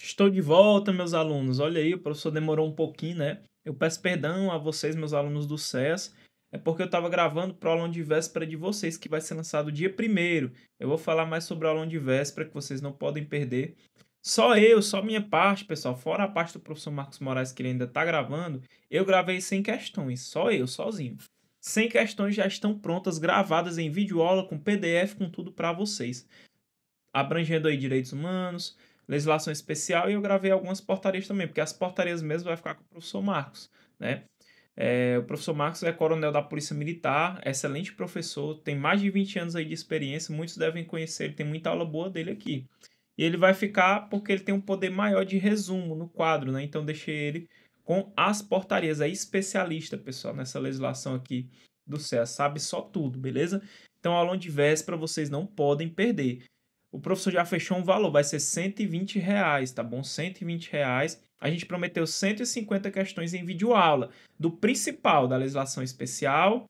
Estou de volta, meus alunos. Olha aí, o professor demorou um pouquinho, né? Eu peço perdão a vocês, meus alunos do SES. É porque eu estava gravando para o aulão de véspera de vocês, que vai ser lançado dia 1º. Eu vou falar mais sobre o aulão de véspera, que vocês não podem perder. Só minha parte, pessoal, fora a parte do professor Marcos Moraes, que ele ainda está gravando, eu gravei 100 questões, só eu, sozinho. 100 questões já estão prontas, gravadas em videoaula, com PDF, com tudo para vocês, abrangendo aí direitos humanos, legislação especial, e eu gravei algumas portarias também, porque as portarias mesmo vai ficar com o professor Marcos, né? O professor Marcos é coronel da Polícia Militar, excelente professor, tem mais de 20 anos aí de experiência, muitos devem conhecer, ele tem muita aula boa dele aqui. E ele vai ficar porque ele tem um poder maior de resumo no quadro, né? Então deixei ele com as portarias, é especialista, pessoal, nessa legislação aqui do CEA, sabe só tudo, beleza? Então, aulão de véspera vocês não podem perder. O professor já fechou um valor, vai ser R$ 120, tá bom? R$ 120. A gente prometeu 150 questões em videoaula, do principal, da legislação especial,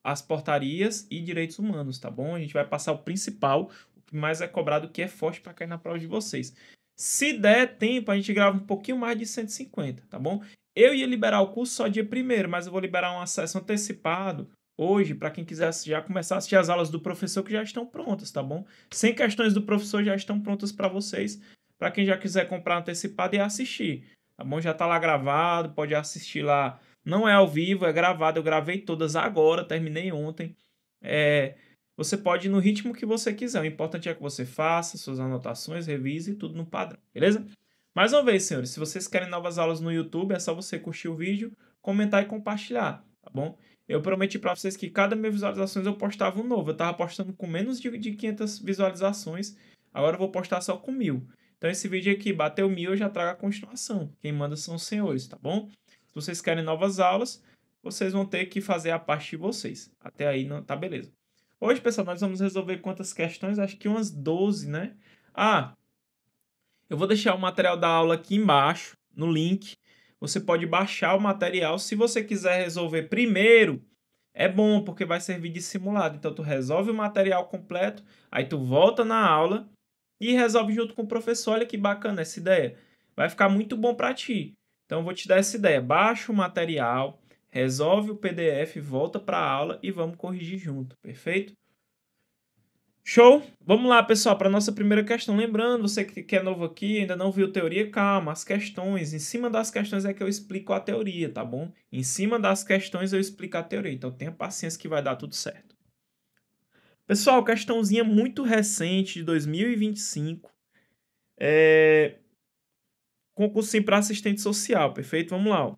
as portarias e direitos humanos, tá bom? A gente vai passar o principal, o que mais é cobrado, que é forte para cair na prova de vocês. Se der tempo, a gente grava um pouquinho mais de 150, tá bom? Eu ia liberar o curso só dia 1º, mas eu vou liberar um acesso antecipado hoje, para quem quiser já começar a assistir as aulas do professor, que já estão prontas, tá bom? 100 questões do professor já estão prontas para vocês, para quem já quiser comprar antecipado e assistir, tá bom? Já tá lá gravado, pode assistir lá. Não é ao vivo, é gravado. Eu gravei todas agora, terminei ontem. Você pode ir no ritmo que você quiser. O importante é que você faça suas anotações, revise tudo no padrão, beleza? Mais uma vez, senhores, se vocês querem novas aulas no YouTube, é só você curtir o vídeo, comentar e compartilhar, tá bom? Eu prometi para vocês que cada 1.000 visualizações eu postava um novo. Eu tava postando com menos de 500 visualizações, agora eu vou postar só com 1.000. Então esse vídeo aqui bateu 1.000, eu já trago a continuação. Quem manda são os senhores, tá bom? Se vocês querem novas aulas, vocês vão ter que fazer a parte de vocês. Até aí, não, tá beleza. Hoje, pessoal, nós vamos resolver quantas questões? Acho que umas 12, né? Eu vou deixar o material da aula aqui embaixo, no link. Você pode baixar o material. Se você quiser resolver primeiro, é bom, porque vai servir de simulado. Então, tu resolve o material completo, aí tu volta na aula e resolve junto com o professor. Olha que bacana essa ideia. Vai ficar muito bom para ti. Então, eu vou te dar essa ideia. Baixa o material, resolve o PDF, volta para a aula e vamos corrigir junto, perfeito? Show? Vamos lá, pessoal, para a nossa primeira questão. Lembrando, você que é novo aqui, ainda não viu teoria, calma, as questões. Em cima das questões é que eu explico a teoria, tá bom? Em cima das questões eu explico a teoria. Então tenha paciência que vai dar tudo certo. Pessoal, questãozinha muito recente, de 2025. Concursinho para assistente social, perfeito? Vamos lá, ó.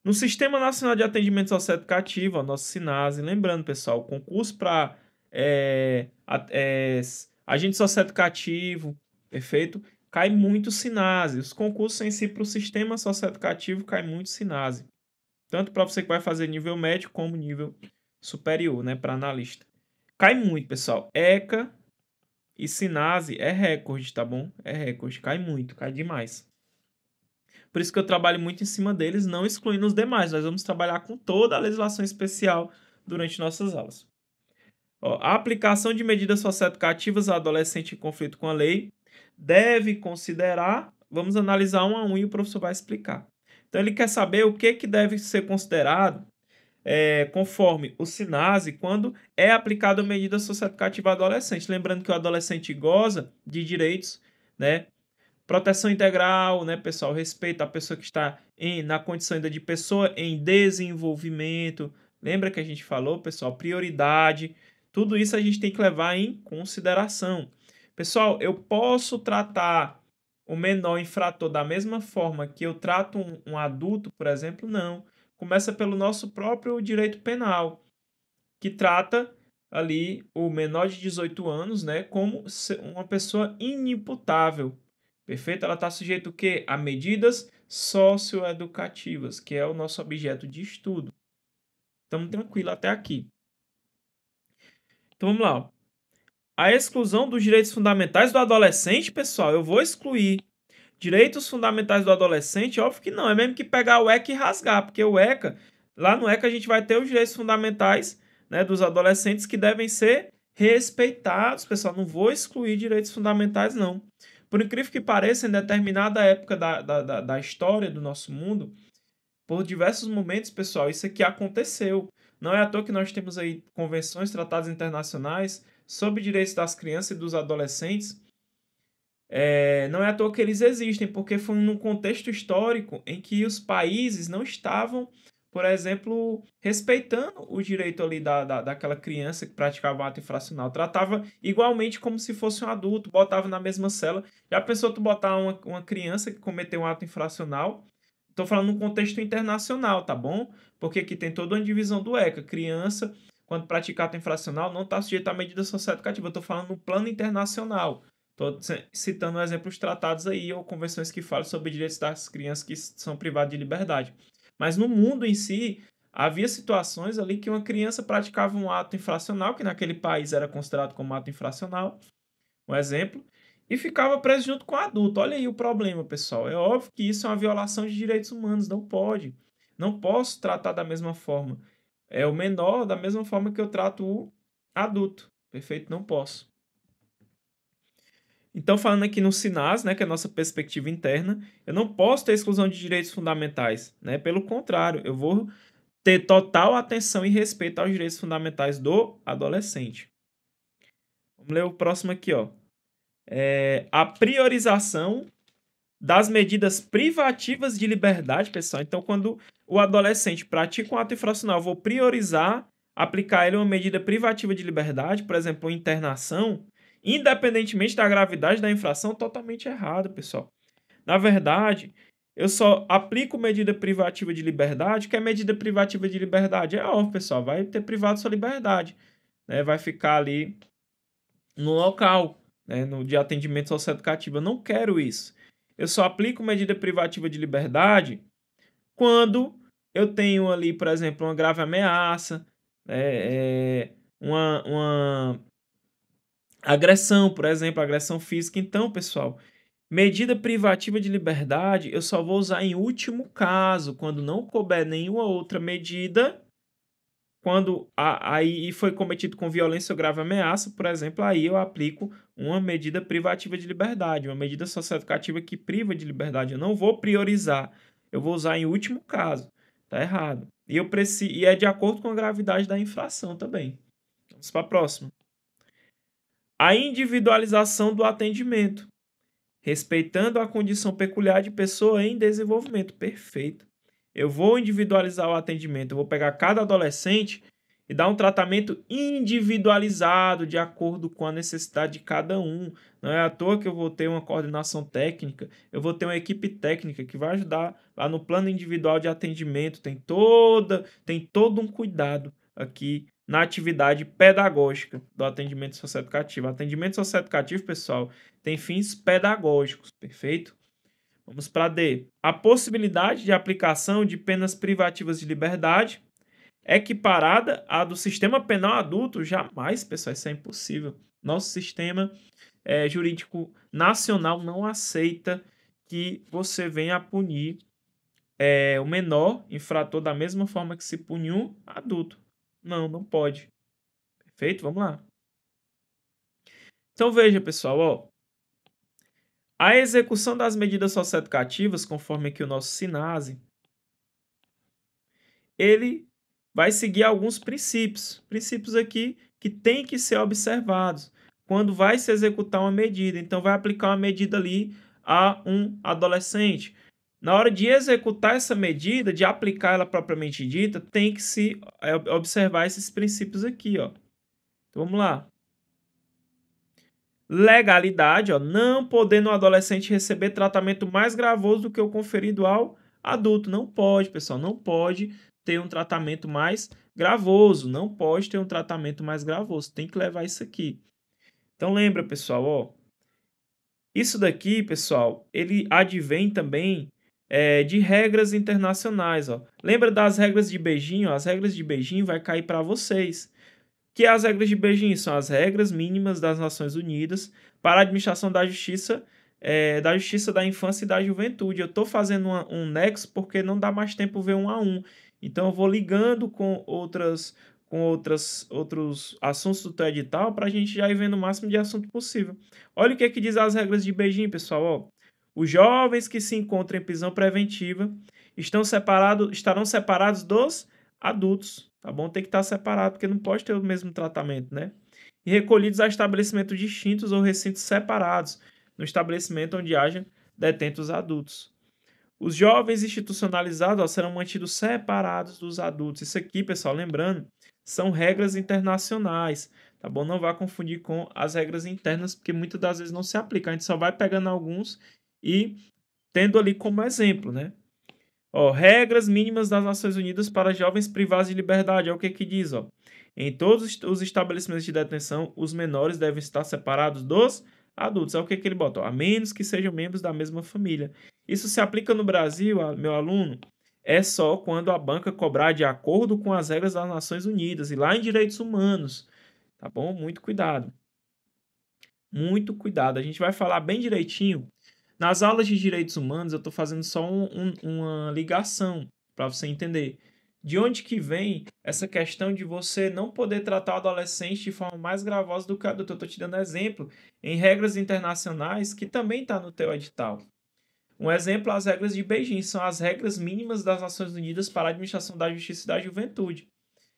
No Sistema Nacional de Atendimento Socioeducativo, ó, nosso SINASE, lembrando, pessoal, o concurso para agente socioeducativo, perfeito? Cai muito SINASE. Os concursos em si para o sistema socioeducativo cai muito SINASE. Tanto para você que vai fazer nível médio como nível superior, né, para analista. Cai muito, pessoal. ECA e SINASE é recorde, tá bom? É recorde, cai muito, cai demais. Por isso que eu trabalho muito em cima deles, não excluindo os demais. Nós vamos trabalhar com toda a legislação especial durante nossas aulas. Ó, a aplicação de medidas socioeducativas a adolescente em conflito com a lei deve considerar, vamos analisar um a um e o professor vai explicar. Então ele quer saber o que deve ser considerado conforme o SINASE quando é aplicada a medida socioeducativa ao adolescente. Lembrando que o adolescente goza de direitos, né? Proteção integral, né, pessoal? Respeito à pessoa que está na condição ainda de pessoa em desenvolvimento. Lembra que a gente falou, pessoal? Prioridade. Tudo isso a gente tem que levar em consideração. Pessoal, eu posso tratar o menor infrator da mesma forma que eu trato um adulto, por exemplo? Não. Começa pelo nosso próprio direito penal, que trata ali o menor de 18 anos, né, como uma pessoa inimputável. Perfeito? Ela está sujeita o quê? A medidas socioeducativas, que é o nosso objeto de estudo. Estamos tranquilos até aqui. Então vamos lá. Ó. A exclusão dos direitos fundamentais do adolescente, pessoal, eu vou excluir. Direitos fundamentais do adolescente, óbvio que não. É mesmo que pegar o ECA e rasgar, porque o ECA, lá no ECA a gente vai ter os direitos fundamentais, né, dos adolescentes que devem ser respeitados, pessoal. Não vou excluir direitos fundamentais, não. Por incrível que pareça, em determinada época da história do nosso mundo, por diversos momentos, pessoal, isso aqui aconteceu. Não é à toa que nós temos aí convenções, tratados internacionais sobre direitos das crianças e dos adolescentes. Não é à toa que eles existem, porque foi num contexto histórico em que os países não estavam, por exemplo, respeitando o direito ali daquela criança que praticava um ato infracional. Tratava igualmente como se fosse um adulto, botava na mesma cela. Já pensou tu botar uma criança que cometeu um ato infracional? Estou falando num contexto internacional, tá bom? Porque aqui tem toda uma divisão do ECA. Criança, quando pratica ato infracional, não está sujeita à medida socioeducativa. Eu estou falando no plano internacional. Estou citando exemplos tratados aí ou convenções que falam sobre direitos das crianças que são privadas de liberdade. Mas no mundo em si, havia situações ali que uma criança praticava um ato infracional, que naquele país era considerado como ato infracional, um exemplo, e ficava preso junto com o adulto. Olha aí o problema, pessoal. É óbvio que isso é uma violação de direitos humanos, não pode. Não posso tratar da mesma forma. É o menor da mesma forma que eu trato o adulto. Perfeito? Não posso. Então, falando aqui no SINAS, né, que é a nossa perspectiva interna, eu não posso ter exclusão de direitos fundamentais, né? Pelo contrário, eu vou ter total atenção e respeito aos direitos fundamentais do adolescente. Vamos ler o próximo aqui, ó. A priorização das medidas privativas de liberdade, pessoal. Então, quando o adolescente pratica um ato infracional, eu vou priorizar aplicar ele uma medida privativa de liberdade, por exemplo, internação, independentemente da gravidade da infração, totalmente errado, pessoal. Na verdade, eu só aplico medida privativa de liberdade, que é medida privativa de liberdade. É óbvio, pessoal, vai ter privado sua liberdade, né? Vai ficar ali no local, né, de atendimento socioeducativo. Eu não quero isso. Eu só aplico medida privativa de liberdade quando eu tenho ali, por exemplo, uma grave ameaça, uma agressão, por exemplo, agressão física. Então, pessoal, medida privativa de liberdade eu só vou usar em último caso, quando não couber nenhuma outra medida. Quando aí foi cometido com violência ou grave ameaça, por exemplo, aí eu aplico uma medida privativa de liberdade, uma medida socioeducativa que priva de liberdade. Eu não vou priorizar, eu vou usar em último caso. Tá errado. E é de acordo com a gravidade da infração também. Vamos para a próxima. A individualização do atendimento, respeitando a condição peculiar de pessoa em desenvolvimento. Perfeito. Eu vou individualizar o atendimento, eu vou pegar cada adolescente e dar um tratamento individualizado de acordo com a necessidade de cada um. Não é à toa que eu vou ter uma coordenação técnica, eu vou ter uma equipe técnica que vai ajudar lá no plano individual de atendimento. Tem todo um cuidado aqui na atividade pedagógica do atendimento socioeducativo. Atendimento socioeducativo, pessoal, tem fins pedagógicos, perfeito? Vamos para D. A possibilidade de aplicação de penas privativas de liberdade equiparada à do sistema penal adulto? Jamais, pessoal, isso é impossível. Nosso sistema jurídico nacional não aceita que você venha a punir o menor infrator da mesma forma que se pune um adulto. Não pode. Perfeito? Vamos lá. Então veja, pessoal, ó. A execução das medidas socioeducativas, conforme aqui o nosso SINASE, ele vai seguir alguns princípios. Princípios aqui que têm que ser observados quando vai se executar uma medida. Então, vai aplicar uma medida ali a um adolescente. Na hora de executar essa medida, de aplicar ela propriamente dita, tem que se observar esses princípios aqui, ó. Então, vamos lá. Legalidade, ó, não podendo o adolescente receber tratamento mais gravoso do que o conferido ao adulto. Não pode, pessoal, não pode ter um tratamento mais gravoso, não pode ter um tratamento mais gravoso, tem que levar isso aqui. Então lembra, pessoal, ó, isso daqui, pessoal, ele advém também de regras internacionais, ó. Lembra das regras de Beijing? Ó, as regras de Beijing vai cair para vocês. Que as regras de Beijing são as regras mínimas das Nações Unidas para a administração da justiça da infância e da juventude. Eu estou fazendo um nexo porque não dá mais tempo ver um a um. Então, eu vou ligando com com outros assuntos do teu edital para a gente já ir vendo o máximo de assunto possível. Olha o que é que diz as regras de beijinho, pessoal. Ó. Os jovens que se encontram em prisão preventiva estarão separados dos adultos, tá bom? Tem que estar separado, porque não pode ter o mesmo tratamento, né? E recolhidos a estabelecimentos distintos ou recintos separados, no estabelecimento onde haja detentos adultos. Os jovens institucionalizados serão mantidos separados dos adultos. Isso aqui, pessoal, lembrando, são regras internacionais, tá bom? Não vá confundir com as regras internas, porque muitas das vezes não se aplica. A gente só vai pegando alguns e tendo ali como exemplo, né? Ó, regras mínimas das Nações Unidas para jovens privados de liberdade. É o que que diz, ó. Em todos os estabelecimentos de detenção, os menores devem estar separados dos adultos. É o que que ele bota, ó, a menos que sejam membros da mesma família. Isso se aplica no Brasil, meu aluno, é só quando a banca cobrar de acordo com as regras das Nações Unidas e lá em direitos humanos, tá bom? Muito cuidado. Muito cuidado. A gente vai falar bem direitinho. Nas aulas de direitos humanos, eu estou fazendo só uma ligação para você entender. De onde que vem essa questão de você não poder tratar o adolescente de forma mais gravosa do que a adulto? Eu estou te dando exemplo em regras internacionais que também está no teu edital. Um exemplo, as regras de Beijing, são as regras mínimas das Nações Unidas para a administração da justiça e da juventude.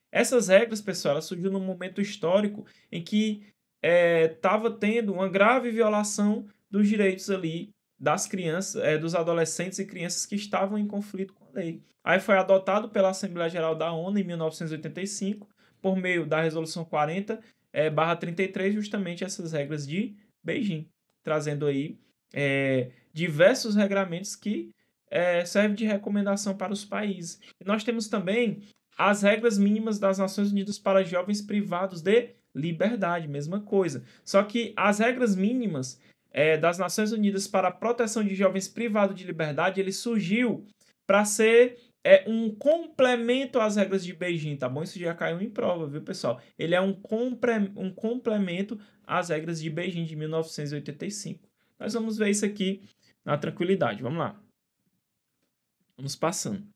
Essas regras, pessoal, elas surgiram num momento histórico em que estava tendo uma grave violação dos direitos ali das crianças, dos adolescentes e crianças que estavam em conflito com a lei. Aí foi adotado pela Assembleia Geral da ONU em 1985, por meio da Resolução 40/33, justamente essas regras de Beijing, trazendo aí diversos regramentos que servem de recomendação para os países. E nós temos também as regras mínimas das Nações Unidas para jovens privados de liberdade, mesma coisa. Só que as regras mínimas das Nações Unidas para a proteção de jovens privados de liberdade, ele surgiu para ser um complemento às regras de Beijing, tá bom? Isso já caiu em prova, viu, pessoal? Ele é um complemento às regras de Beijing de 1985. Nós vamos ver isso aqui na tranquilidade. Vamos lá. Vamos passando. O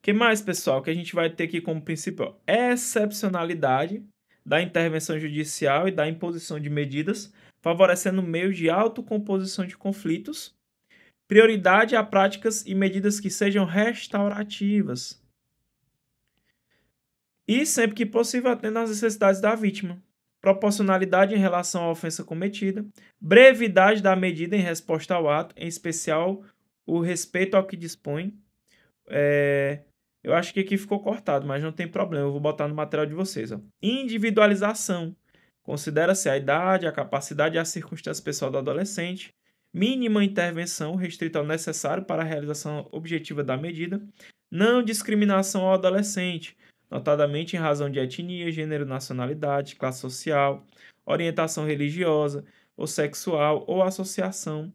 que mais, pessoal, que a gente vai ter aqui como princípio? Excepcionalidade da intervenção judicial e da imposição de medidas, favorecendo meios de autocomposição de conflitos. Prioridade a práticas e medidas que sejam restaurativas. E, sempre que possível, atendendo às necessidades da vítima. Proporcionalidade em relação à ofensa cometida. Brevidade da medida em resposta ao ato, em especial o respeito ao que dispõe. Eu acho que aqui ficou cortado, mas não tem problema. Eu vou botar no material de vocês. Ó. Individualização. Considera-se a idade, a capacidade e a circunstância pessoal do adolescente. Mínima intervenção restrita ao necessário para a realização objetiva da medida. Não discriminação ao adolescente, notadamente em razão de etnia, gênero, nacionalidade, classe social, orientação religiosa ou sexual ou associação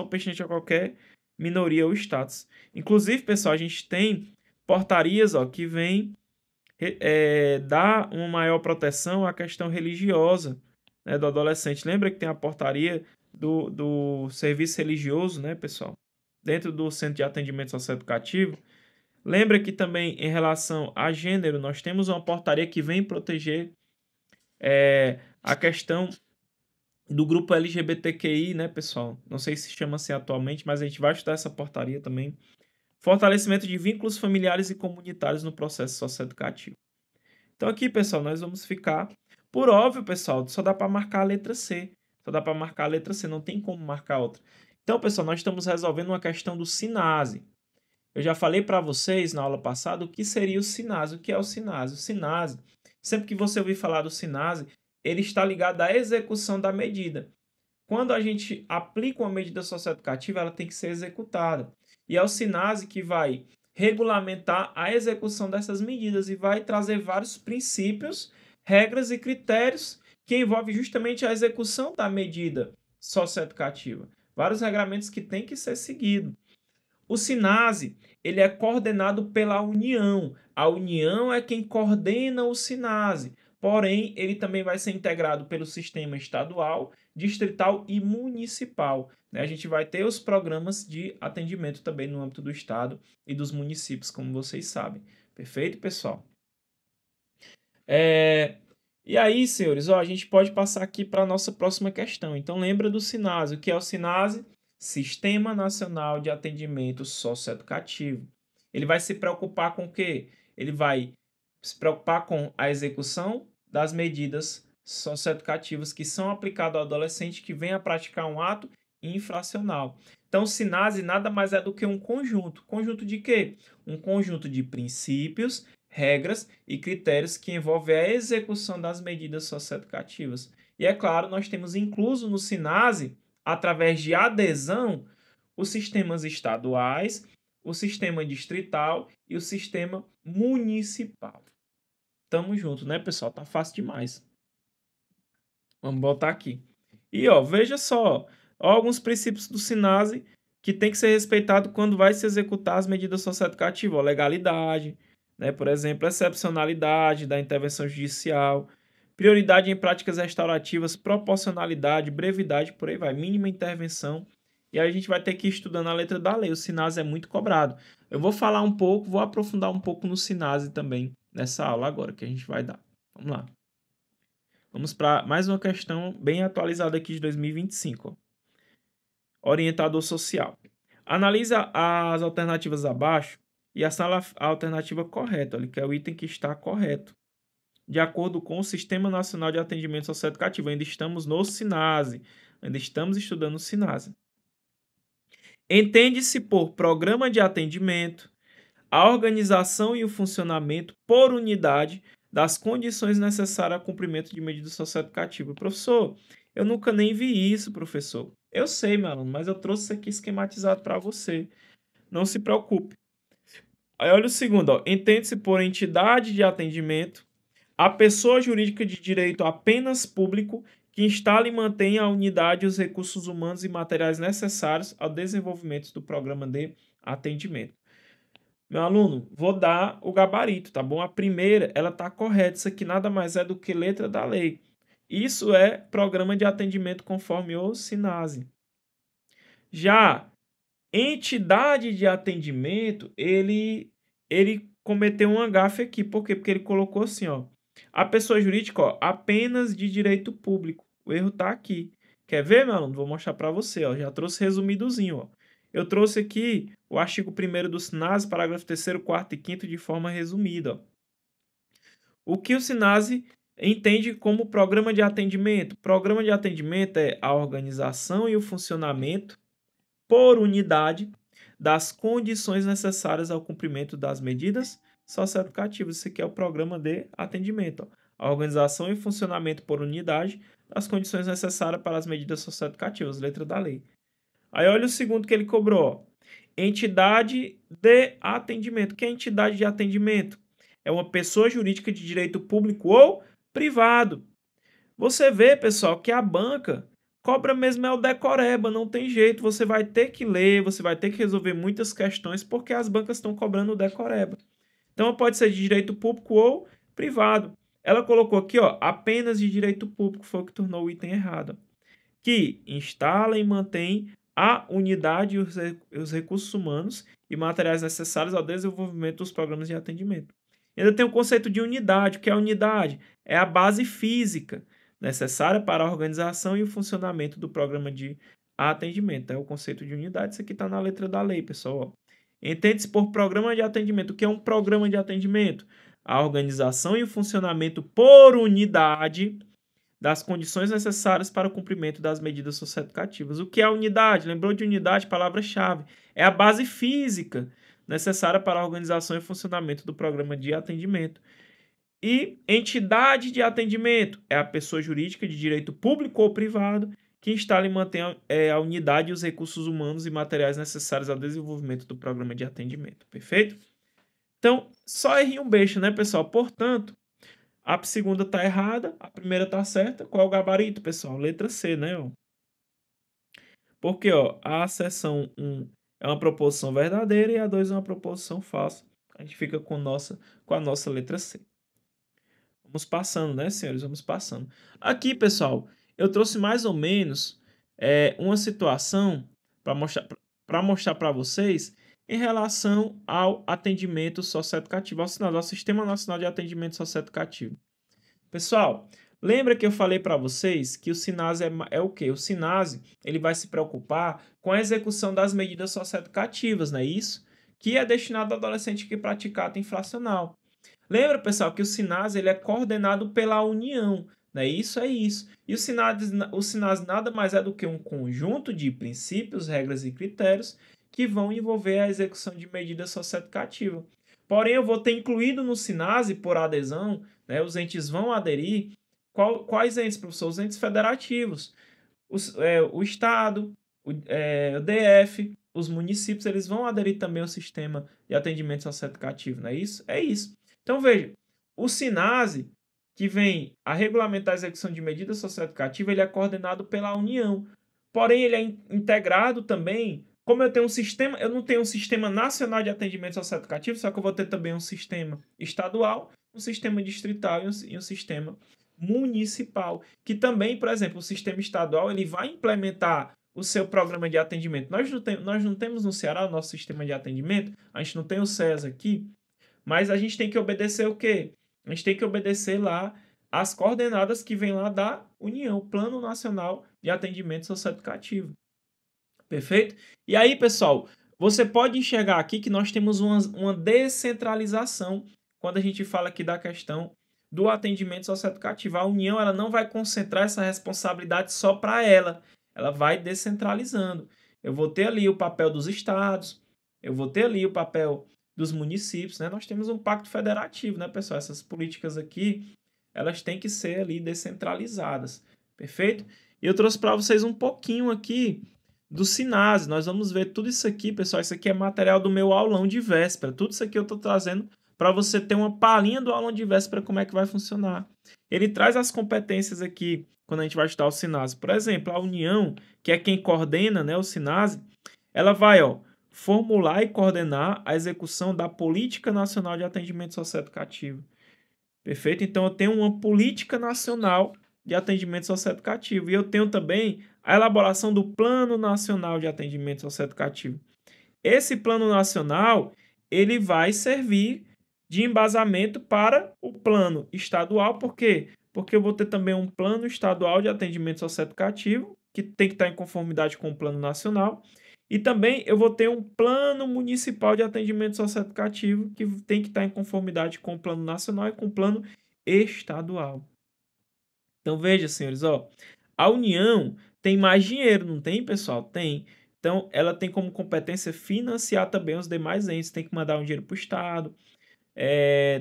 pertinente a qualquer minoria ou status. Inclusive, pessoal, a gente tem portarias que vêm dar uma maior proteção à questão religiosa, né, do adolescente. Lembra que tem a portaria do serviço religioso, né, pessoal? Dentro do Centro de Atendimento Socioeducativo. Lembra que também, em relação a gênero, nós temos uma portaria que vem proteger a questão do grupo LGBTQI, né, pessoal? Não sei se chama assim atualmente, mas a gente vai estudar essa portaria também. Fortalecimento de vínculos familiares e comunitários no processo socioeducativo. Então aqui, pessoal, nós vamos ficar... Por óbvio, pessoal, só dá para marcar a letra C. Só dá para marcar a letra C, não tem como marcar outra. Então, pessoal, nós estamos resolvendo uma questão do SINASE. Eu já falei para vocês na aula passada o que seria o SINASE. O que é o SINASE? O SINASE, sempre que você ouvir falar do SINASE, ele está ligado à execução da medida. Quando a gente aplica uma medida socioeducativa, ela tem que ser executada. E é o SINASE que vai regulamentar a execução dessas medidas e vai trazer vários princípios, regras e critérios que envolvem justamente a execução da medida socioeducativa. Vários regramentos que têm que ser seguidos. O SINASE, ele é coordenado pela União. A União é quem coordena o SINASE. Porém, ele também vai ser integrado pelo sistema estadual, distrital e municipal. A gente vai ter os programas de atendimento também no âmbito do estado e dos municípios, como vocês sabem. Perfeito, pessoal? E aí, senhores, ó, a gente pode passar aqui para a nossa próxima questão. Então, lembra do SINASE. O que é o SINASE? Sistema Nacional de Atendimento Socioeducativo. Ele vai se preocupar com o quê? Ele vai se preocupar com a execução das medidas socioeducativas que são aplicadas ao adolescente que venha a praticar um ato infracional. Então, o SINASE nada mais é do que um conjunto. Conjunto de quê? Um conjunto de princípios, regras e critérios que envolvem a execução das medidas socioeducativas. E é claro, nós temos incluso no SINASE, através de adesão, os sistemas estaduais, o sistema distrital e o sistema municipal. Tamo junto, né, pessoal? Tá fácil demais. Vamos botar aqui. E ó, veja só, ó, alguns princípios do SINASE que tem que ser respeitado quando vai se executar as medidas socioeducativas, ó, legalidade, né? Por exemplo, excepcionalidade da intervenção judicial, prioridade em práticas restaurativas, proporcionalidade, brevidade, por aí vai, mínima intervenção. E aí a gente vai ter que ir estudando a letra da lei. O SINASE é muito cobrado. Eu vou falar um pouco, vou aprofundar um pouco no SINASE também nessa aula agora que a gente vai dar. Vamos lá. Vamos para mais uma questão bem atualizada aqui de 2025. Ó. Orientador social. Analisa as alternativas abaixo e assinala a alternativa correta, que é o item que está correto. De acordo com o Sistema Nacional de Atendimento Socioeducativo. Ainda estamos no SINASE. Ainda estamos estudando o SINASE. Entende-se por programa de atendimento a organização e o funcionamento por unidade das condições necessárias ao cumprimento de medidas socioeducativas. Professor, eu nunca nem vi isso, professor. Eu sei, meu aluno, mas eu trouxe isso aqui esquematizado para você. Não se preocupe. Aí olha o segundo, ó. Entende-se por entidade de atendimento a pessoa jurídica de direito apenas público que instala e mantém a unidade e os recursos humanos e materiais necessários ao desenvolvimento do programa de atendimento. Meu aluno, vou dar o gabarito, tá bom? A primeira, ela tá correta. Isso aqui nada mais é do que letra da lei. Isso é programa de atendimento conforme o SINASE. Já entidade de atendimento, ele cometeu um gafe aqui. Por quê? Porque ele colocou assim, ó. A pessoa jurídica, ó, apenas de direito público. O erro tá aqui. Quer ver, meu aluno? Vou mostrar para você, ó. Já trouxe resumidozinho, ó. Eu trouxe aqui o artigo 1º do SINASE, parágrafo 3º, 4º e 5º de forma resumida, ó. O que o SINASE entende como programa de atendimento? Programa de atendimento é a organização e o funcionamento por unidade das condições necessárias ao cumprimento das medidas socioeducativas. Isso aqui é o programa de atendimento. Ó. A organização e funcionamento por unidade das condições necessárias para as medidas socioeducativas, letra da lei. Aí olha o segundo que ele cobrou. Ó. Entidade de atendimento. O que é entidade de atendimento? É uma pessoa jurídica de direito público ou privado. Você vê, pessoal, que a banca cobra mesmo é o decoreba, não tem jeito, você vai ter que ler, você vai ter que resolver muitas questões porque as bancas estão cobrando o decoreba. Então pode ser de direito público ou privado. Ela colocou aqui, ó, apenas de direito público, foi o que tornou o item errado. Que instala e mantém a unidade e os recursos humanos e materiais necessários ao desenvolvimento dos programas de atendimento. E ainda tem o conceito de unidade. O que é a unidade? É a base física necessária para a organização e o funcionamento do programa de atendimento. É o conceito de unidade. Isso aqui está na letra da lei, pessoal. Entende-se por programa de atendimento. O que é um programa de atendimento? A organização e o funcionamento por unidade das condições necessárias para o cumprimento das medidas socioeducativas. O que é a unidade? Lembrou de unidade? Palavra-chave. É a base física necessária para a organização e funcionamento do programa de atendimento. E entidade de atendimento é a pessoa jurídica de direito público ou privado que instala e mantém a unidade e os recursos humanos e materiais necessários ao desenvolvimento do programa de atendimento. Perfeito? Então, só errinho besta, né, pessoal? Portanto, a segunda está errada, a primeira está certa. Qual é o gabarito, pessoal? Letra C, né? Ó. Porque ó, a seção 1 é uma proposição verdadeira e a 2 é uma proposição falsa. A gente fica com a nossa letra C. Vamos passando, né, senhores? Vamos passando. Aqui, pessoal, eu trouxe mais ou menos uma situação para mostrar para vocês em relação ao atendimento socioeducativo, ao SINASE, ao Sistema Nacional de Atendimento Socioeducativo. Pessoal, lembra que eu falei para vocês que o SINASE é o quê? O SINASE ele vai se preocupar com a execução das medidas socioeducativas, não é isso? Que é destinado ao adolescente que pratica ato infracional. Lembra, pessoal, que o SINASE ele é coordenado pela União, né? Isso é isso. E o SINASE nada mais é do que um conjunto de princípios, regras e critérios que vão envolver a execução de medidas socioeducativas. Porém, eu vou ter incluído no SINASE, por adesão, né, os entes vão aderir. Quais entes, professor? Os entes federativos. O Estado, o DF, os municípios, eles vão aderir também ao sistema de atendimento socioeducativo, não é isso? É isso. Então, veja, o SINASE, que vem a regulamentar a execução de medidas socioeducativas, ele é coordenado pela União. Porém, ele é integrado também, como eu tenho um sistema, eu não tenho um sistema nacional de atendimento socioeducativo, só que eu vou ter também um sistema estadual, um sistema distrital e um sistema municipal, que também, por exemplo, o sistema estadual, ele vai implementar o seu programa de atendimento. Nós não temos no Ceará o nosso sistema de atendimento, a gente não tem o SES aqui, mas a gente tem que obedecer o quê? A gente tem que obedecer lá as coordenadas que vêm lá da União, Plano Nacional de Atendimento Socioeducativo. Perfeito? E aí, pessoal, você pode enxergar aqui que nós temos uma descentralização quando a gente fala aqui da questão do atendimento socioeducativo. A União ela não vai concentrar essa responsabilidade só para ela, ela vai descentralizando. Eu vou ter ali o papel dos estados, eu vou ter ali o papel dos municípios, né? Nós temos um pacto federativo, né, pessoal? Essas políticas aqui, elas têm que ser ali descentralizadas, perfeito? E eu trouxe para vocês um pouquinho aqui do SINASE. Nós vamos ver tudo isso aqui, pessoal. Isso aqui é material do meu aulão de véspera. Tudo isso aqui eu estou trazendo para você ter uma palhinha do aulão de véspera como é que vai funcionar. Ele traz as competências aqui quando a gente vai estudar o SINASE. Por exemplo, a União, que é quem coordena, né, o SINASE, ela vai, formular e coordenar a execução da Política Nacional de Atendimento Socioeducativo. Perfeito? Então, eu tenho uma Política Nacional de Atendimento Socioeducativo. E eu tenho também a elaboração do Plano Nacional de Atendimento Socioeducativo. Esse Plano Nacional, ele vai servir de embasamento para o plano estadual. Por quê? Porque eu vou ter também um plano estadual de atendimento socioeducativo, que tem que estar em conformidade com o plano nacional. E também eu vou ter um plano municipal de atendimento socioeducativo, que tem que estar em conformidade com o plano nacional e com o plano estadual. Então, veja, senhores, a União tem mais dinheiro, não tem, pessoal? Tem. Então, ela tem como competência financiar também os demais entes. Tem que mandar um dinheiro para o Estado,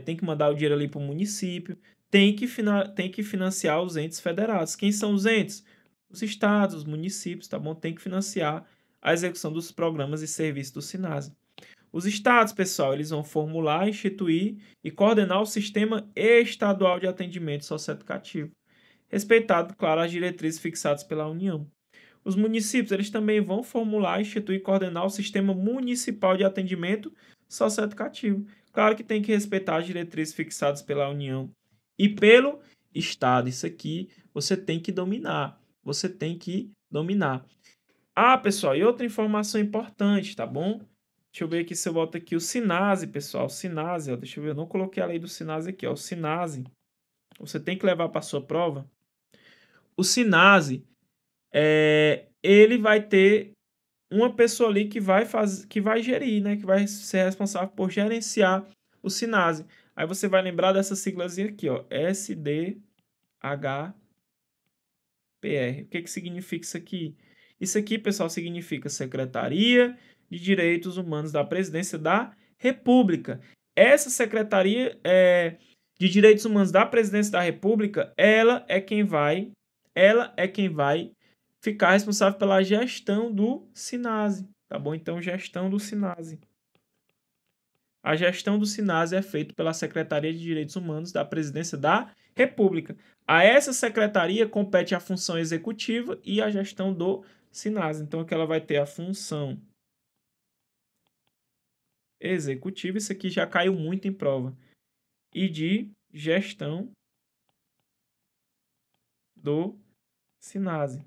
tem que mandar o dinheiro ali para o município, tem que financiar os entes federados. Quem são os entes? Os estados, os municípios, tá bom? Tem que financiar a execução dos programas e serviços do SINASE. Os estados, pessoal, eles vão formular, instituir e coordenar o sistema estadual de atendimento socioeducativo, respeitado, claro, as diretrizes fixadas pela União. Os municípios, eles também vão formular, instituir e coordenar o sistema municipal de atendimento socioeducativo. Claro que tem que respeitar as diretrizes fixadas pela União e pelo Estado. Isso aqui você tem que dominar. Você tem que dominar. Ah, pessoal, e outra informação importante, tá bom? Deixa eu ver aqui se eu boto aqui o SINASE, pessoal. O SINASE, deixa eu ver, eu não coloquei a lei do SINASE aqui, O SINASE. Você tem que levar para a sua prova. O SINASE, ele vai ter uma pessoa ali que vai gerir, né? Que vai ser responsável por gerenciar o SINASE. Aí você vai lembrar dessa siglazinha aqui, SDHPR. O que significa isso aqui? Isso aqui, pessoal, significa Secretaria de Direitos Humanos da Presidência da República. Essa Secretaria de Direitos Humanos da Presidência da República, ela é quem vai ficar responsável pela gestão do SINASE, tá bom? Então, gestão do SINASE. A gestão do SINASE é feita pela Secretaria de Direitos Humanos da Presidência da República. A essa secretaria compete a função executiva e a gestão do SINASE. Então, aqui ela vai ter a função executiva, isso aqui já caiu muito em prova, e de gestão do SINASE.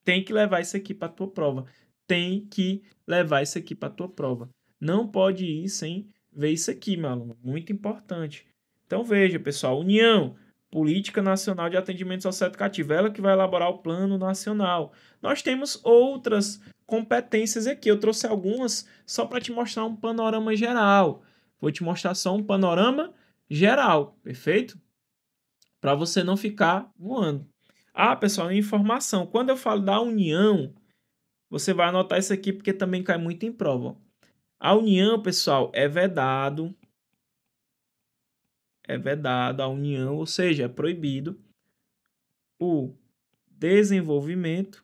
Tem que levar isso aqui para a tua prova. tem que levar isso aqui para a tua prova. Não pode ir sem ver isso aqui, meu aluno. Muito importante. Então, veja, pessoal. União, Política Nacional de Atendimento Socioeducativo. Ela que vai elaborar o Plano Nacional. Nós temos outras competências aqui. Eu trouxe algumas só para te mostrar um panorama geral. Vou te mostrar só um panorama geral, perfeito? Para você não ficar voando. Ah, pessoal, informação. Quando eu falo da União, você vai anotar isso aqui porque também cai muito em prova. A União, pessoal, é vedado a União, ou seja, é proibido o desenvolvimento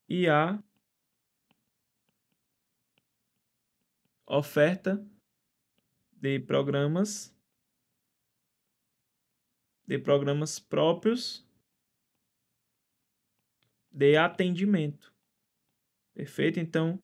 e a oferta de programas próprios de atendimento. Perfeito? Então,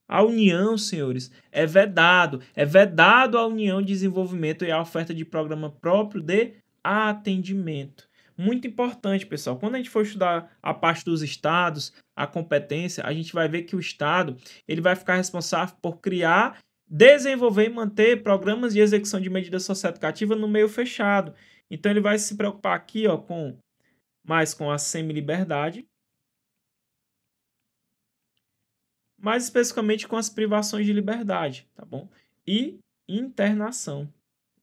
a União, senhores, é vedado a União, desenvolvimento e a oferta de programa próprio de atendimento. Muito importante, pessoal. Quando a gente for estudar a parte dos estados, a competência, a gente vai ver que o estado ele vai ficar responsável por criar, desenvolver e manter programas de execução de medida socioeducativa no meio fechado. Então, ele vai se preocupar aqui ó, mais com a semi-liberdade, mais especificamente com as privações de liberdade, tá bom? E internação.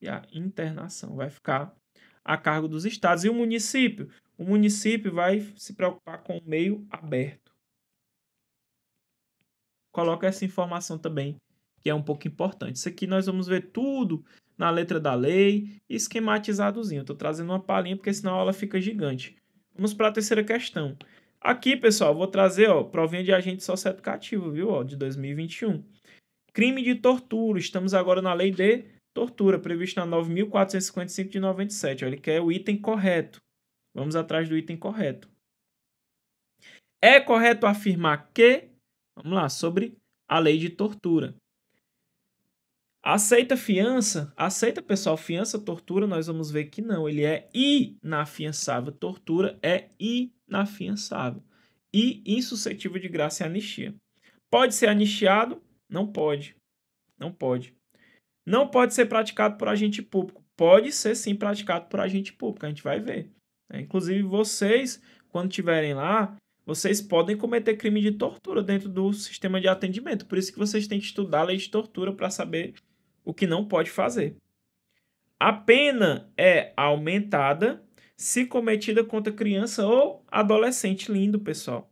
E a internação vai ficar a cargo dos estados. E o município? O município vai se preocupar com o meio aberto. Coloca essa informação também, que é um pouco importante. Isso aqui nós vamos ver tudo na letra da lei, esquematizadozinho. Estou trazendo uma palhinha porque senão a aula fica gigante. Vamos para a terceira questão. Aqui, pessoal, vou trazer, ó, provinha de agente socioeducativo, viu, ó, de 2021. Crime de tortura. Estamos agora na lei de tortura, prevista na 9.455 de 97. Ó, ele quer o item correto. Vamos atrás do item correto. É correto afirmar que, vamos lá, sobre a lei de tortura. Aceita fiança? Aceita, pessoal, fiança, tortura? Nós vamos ver que não. Ele é inafiançável. Tortura é inafiançável. E insuscetível de graça e anistia. Pode ser anistiado? Não pode. Não pode. Não pode ser praticado por agente público. Pode ser, sim, praticado por agente público. A gente vai ver. Inclusive, vocês, quando estiverem lá, vocês podem cometer crime de tortura dentro do sistema de atendimento. Por isso que vocês têm que estudar a lei de tortura para saber o que não pode fazer. A pena é aumentada se cometida contra criança ou adolescente. Lindo, pessoal.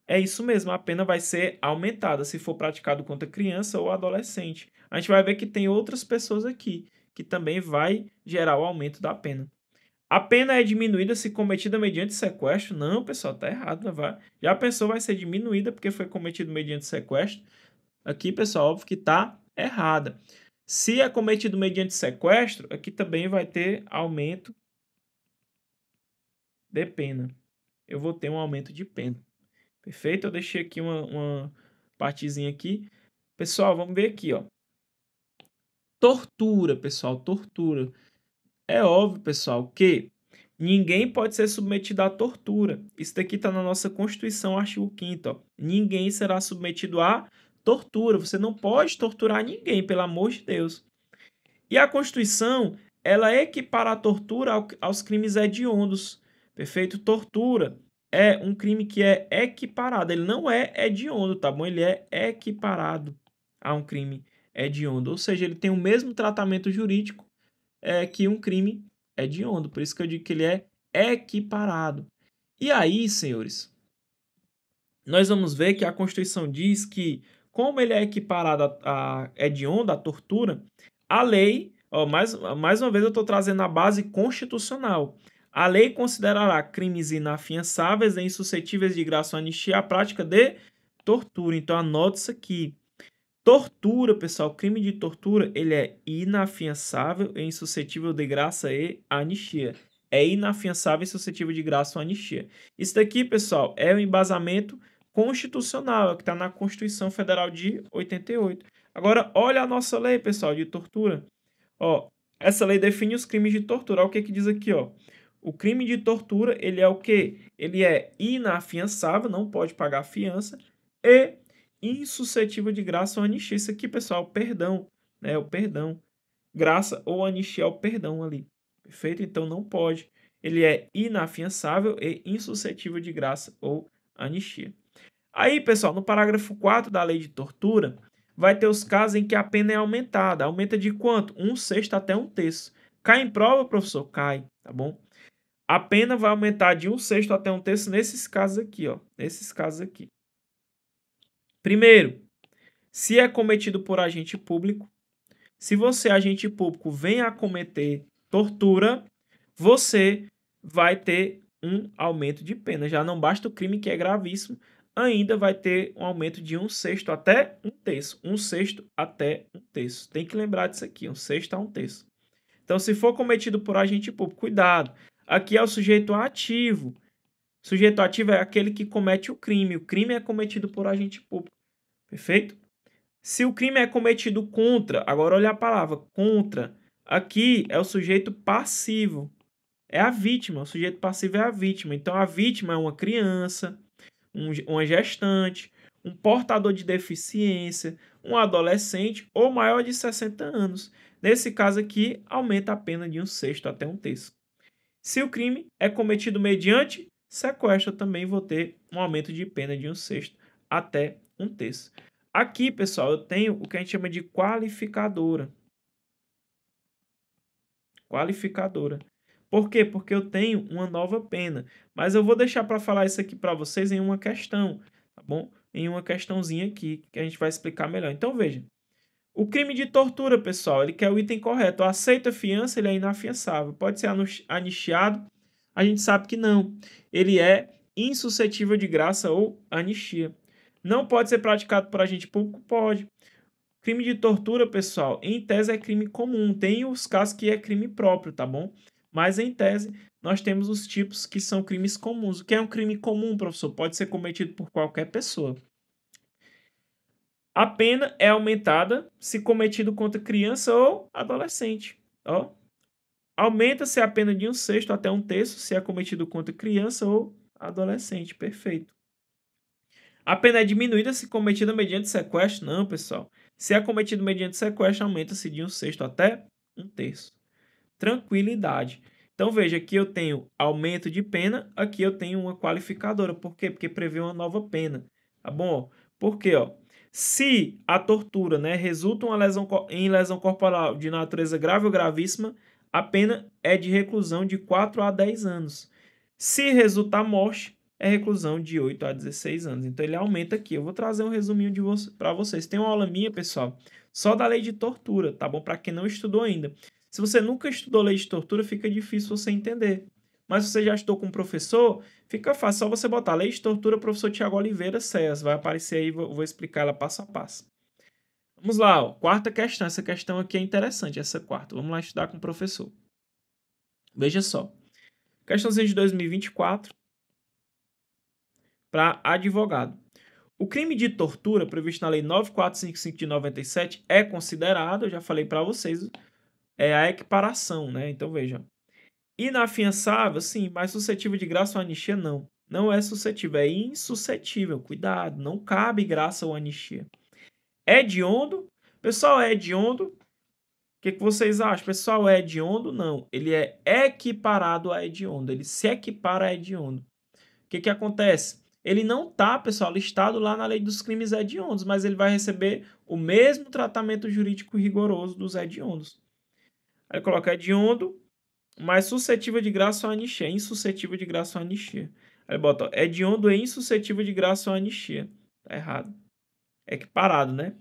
É isso mesmo, a pena vai ser aumentada se for praticado contra criança ou adolescente. A gente vai ver que tem outras pessoas aqui que também vai gerar o aumento da pena. A pena é diminuída se cometida mediante sequestro? Não, pessoal, tá errado. Não vai. Já pensou vai ser diminuída porque foi cometido mediante sequestro? Aqui, pessoal, óbvio que tá errada. Se é cometido mediante sequestro, aqui também vai ter aumento de pena. Eu vou ter um aumento de pena. Perfeito? Eu deixei aqui uma partezinha aqui. Pessoal, vamos ver aqui, ó. Tortura, pessoal, tortura. É óbvio, pessoal, que ninguém pode ser submetido à tortura. Isso daqui está na nossa Constituição, artigo 5º, ó. Ninguém será submetido à tortura. Você não pode torturar ninguém, pelo amor de Deus. E a Constituição, ela equipara a tortura aos crimes hediondos. Perfeito? Tortura é um crime que é equiparado. Ele não é hediondo, tá bom? Ele é equiparado a um crime hediondo. Ou seja, ele tem o mesmo tratamento jurídico que um crime hediondo. Por isso que eu digo que ele é equiparado. E aí, senhores, nós vamos ver que a Constituição diz que, como ele é equiparado a hediondo, a tortura, a lei, ó, mais uma vez eu estou trazendo a base constitucional. A lei considerará crimes inafiançáveis e insuscetíveis de graça ou anistia a prática de tortura. Então, anote isso aqui. Tortura, pessoal, crime de tortura, ele é inafiançável e insuscetível de graça e anistia. É inafiançável e suscetível de graça ou anistia. Isso daqui, pessoal, é o embasamento constitucional, que está na Constituição Federal de 88. Agora, olha a nossa lei, pessoal, de tortura. Ó, essa lei define os crimes de tortura. Olha o que diz aqui, ó. O crime de tortura, ele é o quê? Ele é inafiançável, não pode pagar fiança, e insuscetível de graça ou anistia. Isso aqui, pessoal, perdão, né? O perdão. Graça ou anistia é o perdão ali. Perfeito? Então não pode. Ele é inafiançável e insuscetível de graça ou anistia. Aí, pessoal, no parágrafo 4 da lei de tortura, vai ter os casos em que a pena é aumentada. Aumenta de quanto? 1/6 até 1/3. Cai em prova, professor? Cai, tá bom? A pena vai aumentar de 1/6 até 1/3 nesses casos aqui, ó. Nesses casos aqui. Primeiro, se é cometido por agente público. Se você, agente público, vem a cometer tortura, você vai ter um aumento de pena. Já não basta o crime, que é gravíssimo, ainda vai ter um aumento de 1/6 até 1/3. 1/6 até 1/3. Tem que lembrar disso aqui, 1/6 a 1/3. Então, se for cometido por agente público, cuidado. Aqui é o sujeito ativo. O sujeito ativo é aquele que comete o crime. O crime é cometido por agente público. Perfeito? Se o crime é cometido contra, agora olha a palavra, contra. Aqui é o sujeito passivo. É a vítima. O sujeito passivo é a vítima. Então, a vítima é uma criança, uma gestante, um portador de deficiência, um adolescente ou maior de 60 anos. Nesse caso aqui, aumenta a pena de 1/6 até 1/3. Se o crime é cometido mediante sequestro, eu também vou ter um aumento de pena de 1/6 até 1/3. Aqui, pessoal, eu tenho o que a gente chama de qualificadora. Qualificadora. Por quê? Porque eu tenho uma nova pena. Mas eu vou deixar para falar isso aqui para vocês em uma questão, tá bom? Em uma questãozinha aqui que a gente vai explicar melhor. Então, veja. O crime de tortura, pessoal, ele quer o item correto. Aceita fiança, ele é inafiançável. Pode ser anistiado? A gente sabe que não. Ele é insuscetível de graça ou anistia. Não pode ser praticado por agente público? Pode. Crime de tortura, pessoal, em tese é crime comum. Tem os casos que é crime próprio, tá bom? Mas em tese, nós temos os tipos que são crimes comuns. O que é um crime comum, professor? Pode ser cometido por qualquer pessoa. A pena é aumentada se cometido contra criança ou adolescente. Ó. Aumenta-se a pena de 1/6 até 1/3 se é cometido contra criança ou adolescente. Perfeito. A pena é diminuída se cometida mediante sequestro? Não, pessoal. Se é cometido mediante sequestro, aumenta-se de 1/6 até 1/3. Tranquilidade. Então, veja, aqui eu tenho aumento de pena, aqui eu tenho uma qualificadora. Por quê? Porque prevê uma nova pena. Tá bom? Por quê? Ó? Se a tortura, né, resulta em lesão corporal de natureza grave ou gravíssima, a pena é de reclusão de 4 a 10 anos. Se resultar morte, é reclusão de 8 a 16 anos. Então, ele aumenta aqui. Eu vou trazer um resuminho para vocês. Tem uma aula minha, pessoal, só da lei de tortura, tá bom? Para quem não estudou ainda. Se você nunca estudou lei de tortura, fica difícil você entender. Mas se você já estudou com um professor, fica fácil. Só você botar lei de tortura, professor Tiago Oliveira Cés. Vai aparecer aí, vou explicar ela passo a passo. Vamos lá, ó. Quarta questão. Essa questão aqui é interessante, essa quarta. Vamos lá estudar com o professor. Veja só. Questãozinha de 2024 para advogado. O crime de tortura previsto na Lei 9455 de 97 é considerado, eu já falei para vocês, é a equiparação, né? Então veja. Inafiançável, sim, mas suscetível de graça ou anistia, não. Não é suscetível, é insuscetível. Cuidado, não cabe graça ou anistia. Hediondo, pessoal, é hediondo. O que vocês acham? Pessoal, é hediondo? Não. Ele é equiparado a hediondo. Ele se equipara a hediondo. O que acontece? Ele não está, pessoal, listado lá na lei dos crimes hediondos, mas ele vai receber o mesmo tratamento jurídico rigoroso dos hediondos. Aí coloca hediondo, mas suscetível de graça ou anistia. Insuscetível de graça ou anistia. Aí bota, ó, hediondo é insuscetível de graça ou anistia. Tá errado. É equiparado, né?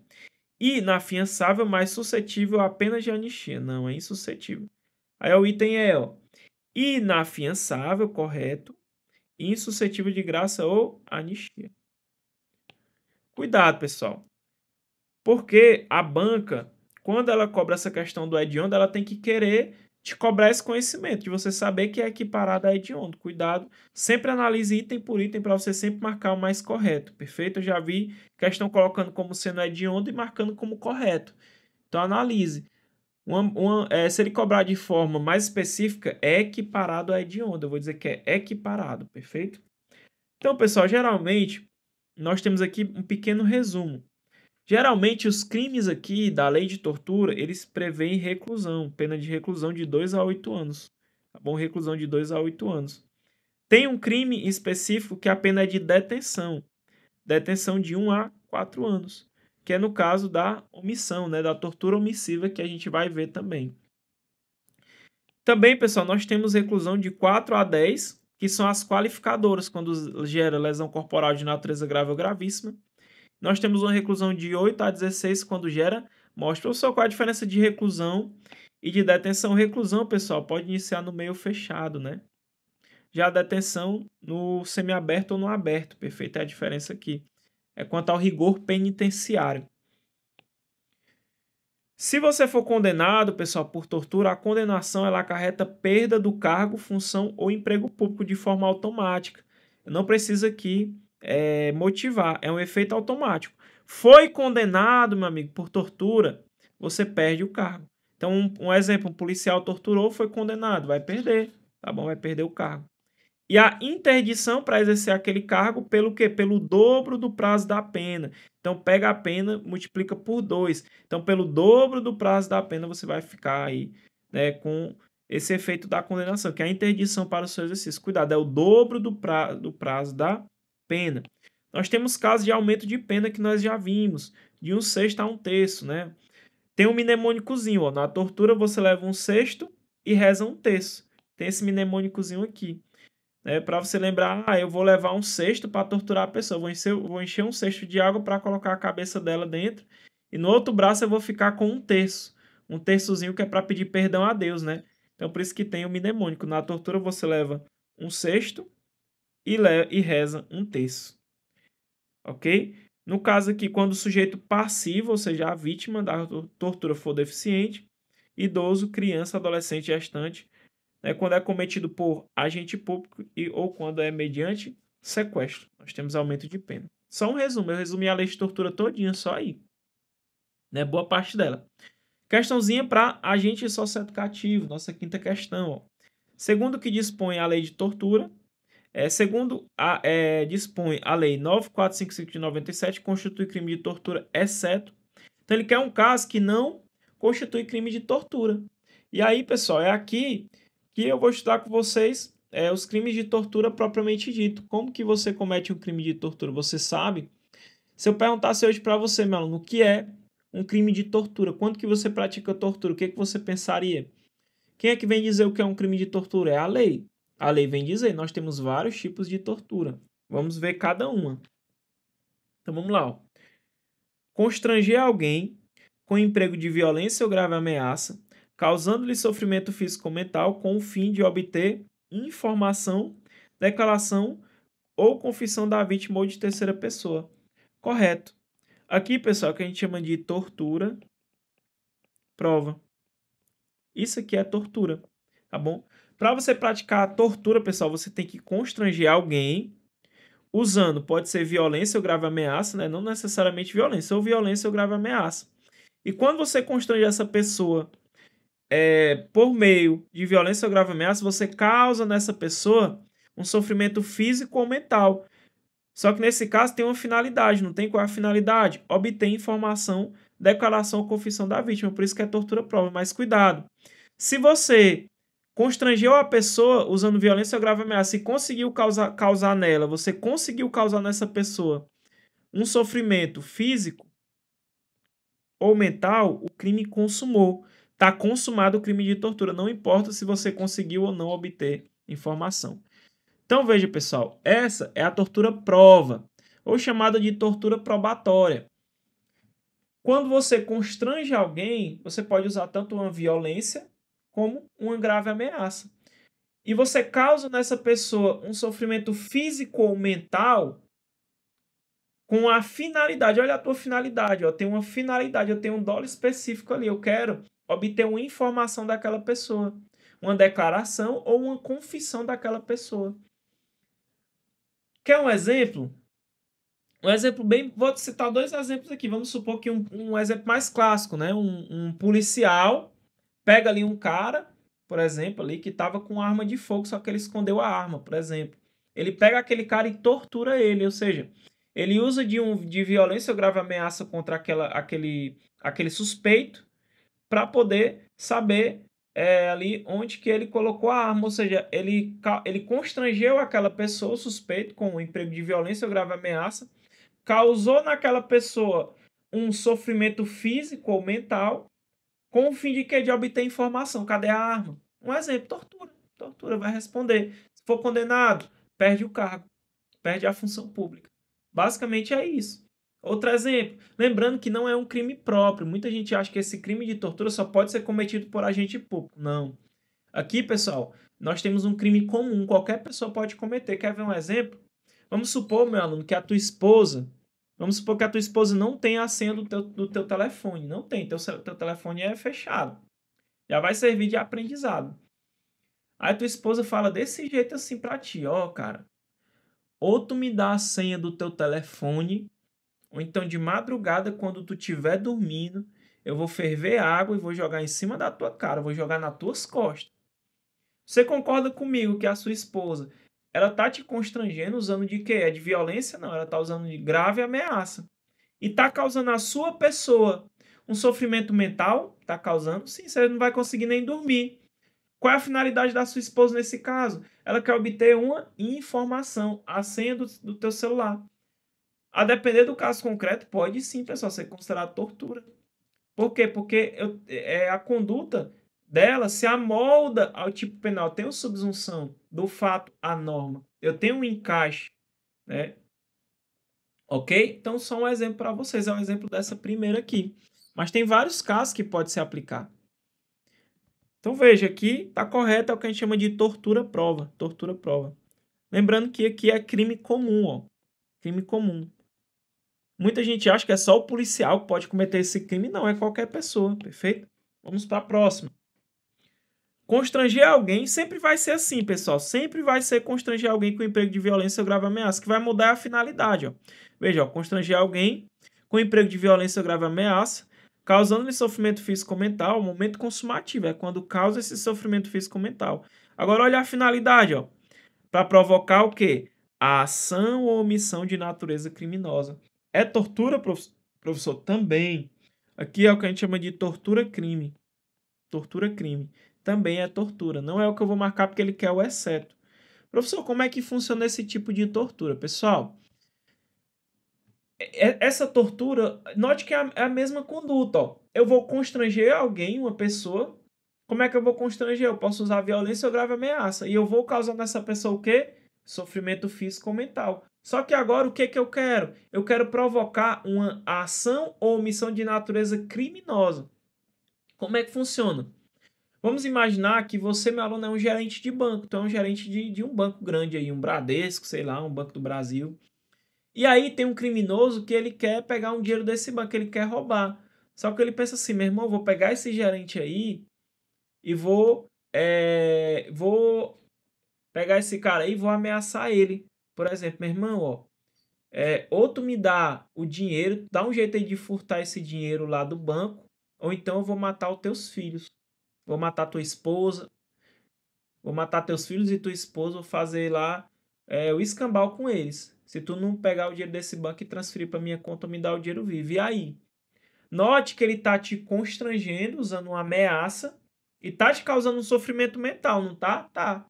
Inafiançável, mas suscetível apenas de anistia. Não, é insuscetível. Aí o item é, ó, inafiançável, correto, insuscetível de graça ou anistia. Cuidado, pessoal. Porque a banca, quando ela cobra essa questão do hediondo, ela tem que querer te cobrar esse conhecimento, de você saber que é equiparado a hediondo. Cuidado, sempre analise item por item para você sempre marcar o mais correto, perfeito? Eu já vi questão colocando como sendo hediondo e marcando como correto. Então, analise. Se ele cobrar de forma mais específica, é equiparado à hedionda. Eu vou dizer que é equiparado, perfeito? Então, pessoal, geralmente, nós temos aqui um pequeno resumo. Geralmente, os crimes aqui da lei de tortura, eles prevêem reclusão, pena de reclusão de 2 a 8 anos. Tá bom? Reclusão de 2 a 8 anos. Tem um crime específico que a pena é de detenção. Detenção de 1 a 4 anos. Que é no caso da omissão, né? Da tortura omissiva, que a gente vai ver também. Também, pessoal, nós temos reclusão de 4 a 10, que são as qualificadoras, quando gera lesão corporal de natureza grave ou gravíssima. Nós temos uma reclusão de 8 a 16, quando gera morte. Professor, qual a diferença de reclusão e de detenção? Reclusão, pessoal, pode iniciar no meio fechado, né? Já a detenção no semiaberto ou no aberto, perfeito? É a diferença aqui. É quanto ao rigor penitenciário. Se você for condenado, pessoal, por tortura, a condenação ela acarreta perda do cargo, função ou emprego público de forma automática. Não precisa aqui motivar, é um efeito automático. Foi condenado, meu amigo, por tortura, você perde o cargo. Então, um exemplo, um policial torturou, foi condenado, vai perder, tá bom? Vai perder o cargo. E a interdição para exercer aquele cargo pelo quê? Pelo dobro do prazo da pena. Então, pega a pena, multiplica por 2. Então, pelo dobro do prazo da pena, você vai ficar aí, né, com esse efeito da condenação, que é a interdição para o seu exercício. Cuidado, é o dobro do prazo da pena. Nós temos casos de aumento de pena que nós já vimos, de 1/6 a 1/3, né? Tem um mnemônicozinho, ó. Na tortura você leva 1/6 e reza 1/3. Tem esse mnemônicozinho aqui. Para você lembrar, eu vou levar 1/6 para torturar a pessoa. Vou encher 1/6 de água para colocar a cabeça dela dentro. E no outro braço eu vou ficar com 1/3. Um terçozinho que é para pedir perdão a Deus, né? Então por isso que tem o mnemônico. Na tortura você leva 1/6 e reza 1/3. Ok? No caso aqui, quando o sujeito passivo, ou seja, a vítima da tortura for deficiente, idoso, criança, adolescente, gestante, quando é cometido por agente público ou quando é mediante sequestro. Nós temos aumento de pena. Só um resumo, eu resumi a lei de tortura todinha só aí. Boa parte dela. Questãozinha para agente socioeducativo, nossa quinta questão. Ó. Segundo o que dispõe a lei de tortura, dispõe a lei 9455 de 97, constitui crime de tortura, exceto. Então ele quer um caso que não constitui crime de tortura. E aí, pessoal, é aqui que eu vou estudar com vocês os crimes de tortura propriamente dito. Como que você comete um crime de tortura? Você sabe? Se eu perguntasse hoje para você, meu aluno, o que é um crime de tortura? Quando que você pratica tortura? O que que você pensaria? Quem é que vem dizer o que é um crime de tortura? É a lei. A lei vem dizer, nós temos vários tipos de tortura. Vamos ver cada uma. Então vamos lá. Ó. Constranger alguém com emprego de violência ou grave ameaça, causando-lhe sofrimento físico ou mental, com o fim de obter informação, declaração ou confissão da vítima ou de terceira pessoa. Correto. Aqui, pessoal, que a gente chama de tortura, prova. Isso aqui é tortura, tá bom? Para você praticar a tortura, pessoal, você tem que constranger alguém usando, pode ser violência ou grave ameaça, né? Não necessariamente violência, ou violência ou grave ameaça. E quando você constrange essa pessoa por meio de violência ou grave ameaça, você causa nessa pessoa um sofrimento físico ou mental. Só que nesse caso tem uma finalidade, não tem qual é a finalidade? Obter informação, declaração ou confissão da vítima, por isso que é tortura prova. Mas cuidado, se você constrangeu a pessoa usando violência ou grave ameaça e conseguiu causar nela, você conseguiu causar nessa pessoa um sofrimento físico ou mental, o crime consumou. Está consumado o crime de tortura, não importa se você conseguiu ou não obter informação. Então veja, pessoal, essa é a tortura prova, ou chamada de tortura probatória. Quando você constrange alguém, você pode usar tanto uma violência como uma grave ameaça. E você causa nessa pessoa um sofrimento físico ou mental com a finalidade. Olha a tua finalidade, eu tenho uma finalidade, eu tenho um dolo específico ali, eu quero obter uma informação daquela pessoa, uma declaração ou uma confissão daquela pessoa. Quer um exemplo? Um exemplo bem... Vou citar 2 exemplos aqui. Vamos supor que um exemplo mais clássico, né? Um policial pega ali um cara, por exemplo, ali que estava com arma de fogo, só que ele escondeu a arma, por exemplo. Ele pega aquele cara e tortura ele, ou seja, ele usa de violência ou grave ameaça contra aquele suspeito para poder saber ali onde que ele colocou a arma, ou seja, ele constrangeu aquela pessoa, o suspeito, com o emprego de violência ou grave ameaça, causou naquela pessoa um sofrimento físico ou mental, com o fim de quê? De obter informação. Cadê a arma? Um exemplo, tortura. Tortura, vai responder. Se for condenado, perde o cargo, perde a função pública. Basicamente é isso. Outro exemplo, lembrando que não é um crime próprio. Muita gente acha que esse crime de tortura só pode ser cometido por agente público. Não. Aqui, pessoal, nós temos um crime comum. Qualquer pessoa pode cometer. Quer ver um exemplo? Vamos supor, meu aluno, que a tua esposa... Vamos supor que a tua esposa não tem a senha do teu telefone. Não tem. Teu telefone é fechado. Já vai servir de aprendizado. Aí tua esposa fala desse jeito assim pra ti. Ó, cara, ou tu me dá a senha do teu telefone, ou então de madrugada, quando tu estiver dormindo, eu vou ferver água e vou jogar em cima da tua cara, vou jogar nas tuas costas. Você concorda comigo que a sua esposa, ela tá te constrangendo usando de quê? É de violência? Não, ela tá usando de grave ameaça. E tá causando à sua pessoa um sofrimento mental? Tá causando? Sim, você não vai conseguir nem dormir. Qual é a finalidade da sua esposa nesse caso? Ela quer obter uma informação, a senha do teu celular. A depender do caso concreto, pode sim, pessoal, ser considerado tortura. Por quê? Porque a conduta dela se amolda ao tipo penal. Tem uma subsunção do fato à norma. Eu tenho um encaixe, né? Ok? Então, só um exemplo para vocês. É um exemplo dessa primeira aqui. Mas tem vários casos que pode se aplicar. Então, veja, aqui está correto, é o que a gente chama de tortura-prova. Tortura-prova. Lembrando que aqui é crime comum, ó. Crime comum. Muita gente acha que é só o policial que pode cometer esse crime. Não, é qualquer pessoa, perfeito? Vamos para a próxima. Constranger alguém sempre vai ser assim, pessoal. Sempre vai ser constranger alguém com emprego de violência ou grave ameaça, que vai mudar a finalidade, ó. Veja, ó, constranger alguém com emprego de violência ou grave ameaça, causando-lhe sofrimento físico ou mental, momento consumativo, é quando causa esse sofrimento físico ou mental. Agora, olha a finalidade, ó. Para provocar o quê? A ação ou omissão de natureza criminosa. É tortura, professor? Também. Aqui é o que a gente chama de tortura-crime. Tortura-crime. Também é tortura. Não é o que eu vou marcar porque ele quer o exceto. Professor, como é que funciona esse tipo de tortura? Pessoal, essa tortura, note que é a mesma conduta. Ó. Eu vou constranger alguém, uma pessoa. Como é que eu vou constranger? Eu posso usar violência ou grave ameaça. E eu vou causar nessa pessoa o quê? Sofrimento físico ou mental. Só que agora o que que eu quero? Eu quero provocar uma ação ou omissão de natureza criminosa. Como é que funciona? Vamos imaginar que você, meu aluno, é um gerente de banco. Então, é um gerente de um banco grande aí, um Bradesco, sei lá, um Banco do Brasil. E aí tem um criminoso que ele quer pegar um dinheiro desse banco, ele quer roubar. Só que ele pensa assim, meu irmão, vou pegar esse gerente aí e vou pegar esse cara aí e vou ameaçar ele. Por exemplo, meu irmão, ó, ou tu me dá o dinheiro, dá um jeito aí de furtar esse dinheiro lá do banco, ou então eu vou matar os teus filhos. Vou matar tua esposa, vou matar teus filhos e tua esposa, vou fazer lá o escambau com eles. Se tu não pegar o dinheiro desse banco e transferir para minha conta, me dá o dinheiro vivo. E aí? Note que ele tá te constrangendo, usando uma ameaça, e tá te causando um sofrimento mental, não tá? Tá.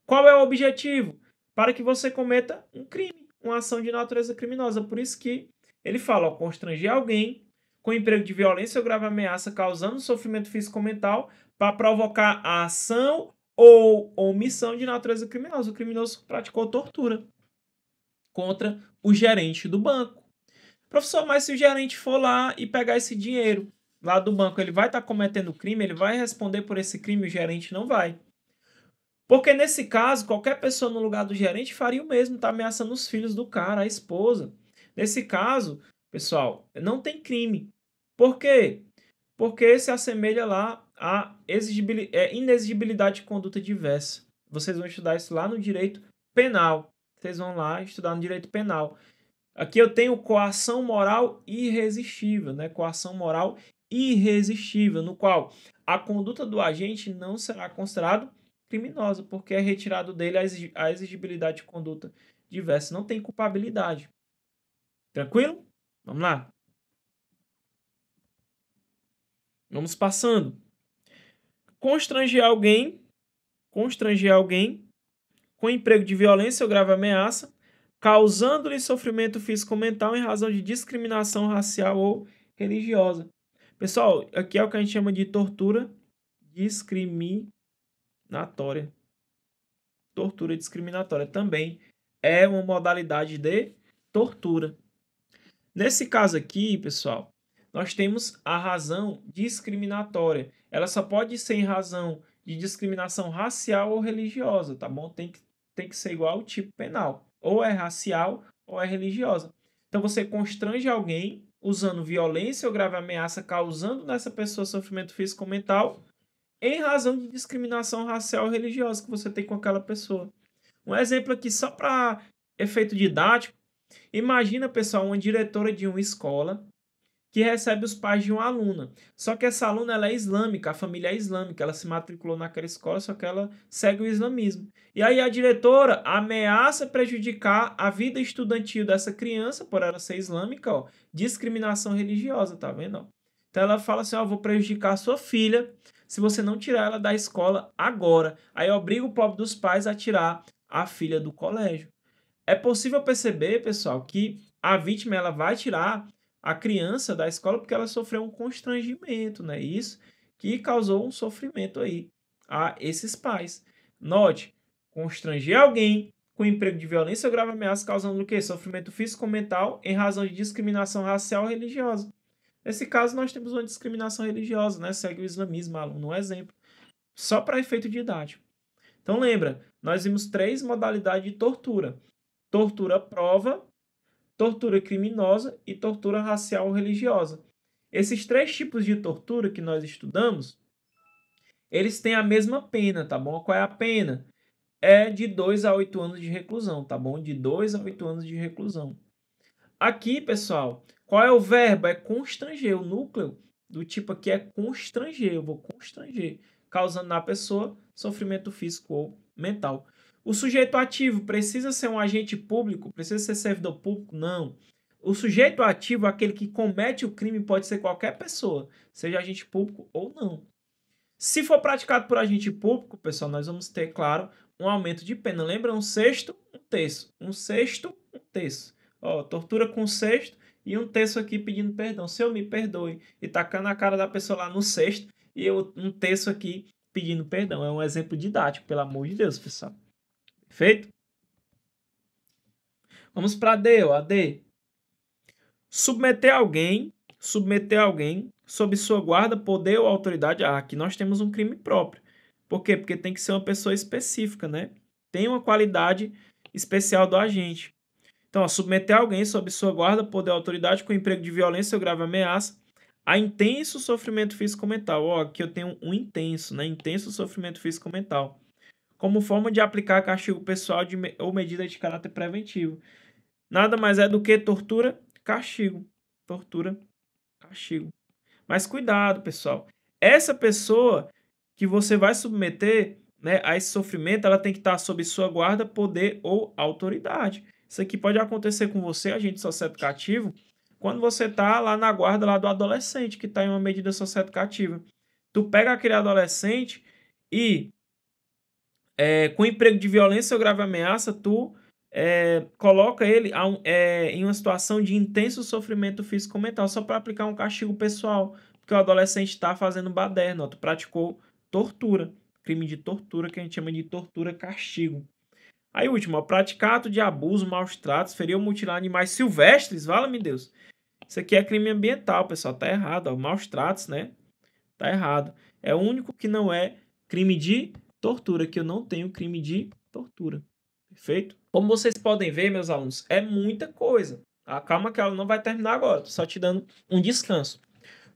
Qual é o objetivo? Para que você cometa um crime, uma ação de natureza criminosa. Por isso que ele fala, ó, constranger alguém com emprego de violência ou grave ameaça, causando sofrimento físico ou mental, para provocar a ação ou omissão de natureza criminosa. O criminoso praticou tortura contra o gerente do banco. Professor, mas se o gerente for lá e pegar esse dinheiro lá do banco, ele vai estar cometendo crime? Ele vai responder por esse crime? O gerente não vai. Porque nesse caso, qualquer pessoa no lugar do gerente faria o mesmo, tá ameaçando os filhos do cara, a esposa. Nesse caso, pessoal, não tem crime. Por quê? Porque se assemelha lá à inexigibilidade de conduta diversa. Vocês vão estudar isso lá no direito penal. Vocês vão lá estudar no direito penal. Aqui eu tenho coação moral irresistível, né? Coação moral irresistível, no qual a conduta do agente não será considerada criminosa, porque é retirado dele a exigibilidade de conduta diversa. Não tem culpabilidade. Tranquilo? Vamos lá. Vamos passando. Constranger alguém com emprego de violência ou grave ameaça, causando-lhe sofrimento físico ou mental em razão de discriminação racial ou religiosa. Pessoal, aqui é o que a gente chama de tortura discriminatória. Tortura discriminatória também é uma modalidade de tortura. Nesse caso aqui, pessoal, nós temos a razão discriminatória. Ela só pode ser em razão de discriminação racial ou religiosa, tá bom? Tem que ser igual ao tipo penal. Ou é racial ou é religiosa. Então, você constrange alguém usando violência ou grave ameaça, causando nessa pessoa sofrimento físico ou mental, em razão de discriminação racial ou religiosa que você tem com aquela pessoa. Um exemplo aqui, só para efeito didático. Imagina, pessoal, uma diretora de uma escola que recebe os pais de uma aluna. Só que essa aluna ela é islâmica, a família é islâmica, ela se matriculou naquela escola, só que ela segue o islamismo. E aí a diretora ameaça prejudicar a vida estudantil dessa criança, por ela ser islâmica, ó, discriminação religiosa, tá vendo? Então ela fala assim, ó, vou prejudicar a sua filha se você não tirar ela da escola agora. Aí obriga o pobre dos pais a tirar a filha do colégio. É possível perceber, pessoal, que a vítima ela vai tirar a criança da escola porque ela sofreu um constrangimento, né? Isso que causou um sofrimento aí a esses pais. Note, constranger alguém com emprego de violência ou grave ameaça causando o quê? Sofrimento físico ou mental em razão de discriminação racial ou religiosa. Nesse caso, nós temos uma discriminação religiosa, né? Segue o islamismo, aluno, um exemplo. Só para efeito didático. Então, lembra, nós vimos 3 modalidades de tortura. Tortura prova, tortura criminosa e tortura racial ou religiosa. Esses 3 tipos de tortura que nós estudamos, eles têm a mesma pena, tá bom? Qual é a pena? É de 2 a 8 anos de reclusão, tá bom? De 2 a 8 anos de reclusão. Aqui, pessoal, qual é o verbo? É constranger. O núcleo do tipo aqui é constranger. Eu vou constranger, causando na pessoa sofrimento físico ou mental. O sujeito ativo precisa ser um agente público? Precisa ser servidor público? Não. O sujeito ativo, aquele que comete o crime, pode ser qualquer pessoa, seja agente público ou não. Se for praticado por agente público, pessoal, nós vamos ter, claro, um aumento de pena. Lembra? 1/6, 1/3. 1/6, 1/3. Ó, tortura com 1/6 e 1/3 aqui pedindo perdão. Senhor, me perdoe. E tacando a cara da pessoa lá no 6º e eu 1/3 aqui pedindo perdão. É um exemplo didático, pelo amor de Deus, pessoal. Perfeito? Vamos para D, ó, a D. Submeter alguém sob sua guarda, poder ou autoridade. Ah, aqui nós temos um crime próprio. Por quê? Porque tem que ser uma pessoa específica, né? Tem uma qualidade especial do agente. Então, ó, submeter alguém sob sua guarda, poder ou autoridade com emprego de violência ou grave ameaça a intenso sofrimento físico-mental. Ó, aqui eu tenho um intenso, né? Intenso sofrimento físico-mental. Como forma de aplicar castigo pessoal ou medida de caráter preventivo. Nada mais é do que tortura, castigo. Tortura, castigo. Mas cuidado, pessoal. Essa pessoa que você vai submeter, né, a esse sofrimento, ela tem que estar sob sua guarda, poder ou autoridade. Isso aqui pode acontecer com você, agente socioeducativo, quando você está lá na guarda lá do adolescente, que está em uma medida socioeducativa. Tu pega aquele adolescente e, com emprego de violência ou grave ameaça, tu coloca ele em uma situação de intenso sofrimento físico-mental, só para aplicar um castigo pessoal, porque o adolescente está fazendo baderna, tu praticou tortura, crime de tortura, que a gente chama de tortura-castigo. Aí, último, ó, praticar ato de abuso, maus tratos, ferir ou mutilar animais silvestres, vala-me Deus. Isso aqui é crime ambiental, pessoal, tá errado, ó, maus tratos, né? Tá errado. É o único que não é crime de tortura, que eu não tenho crime de tortura. Perfeito? Como vocês podem ver, meus alunos, é muita coisa. Tá? Calma que ela não vai terminar agora, tô só te dando um descanso.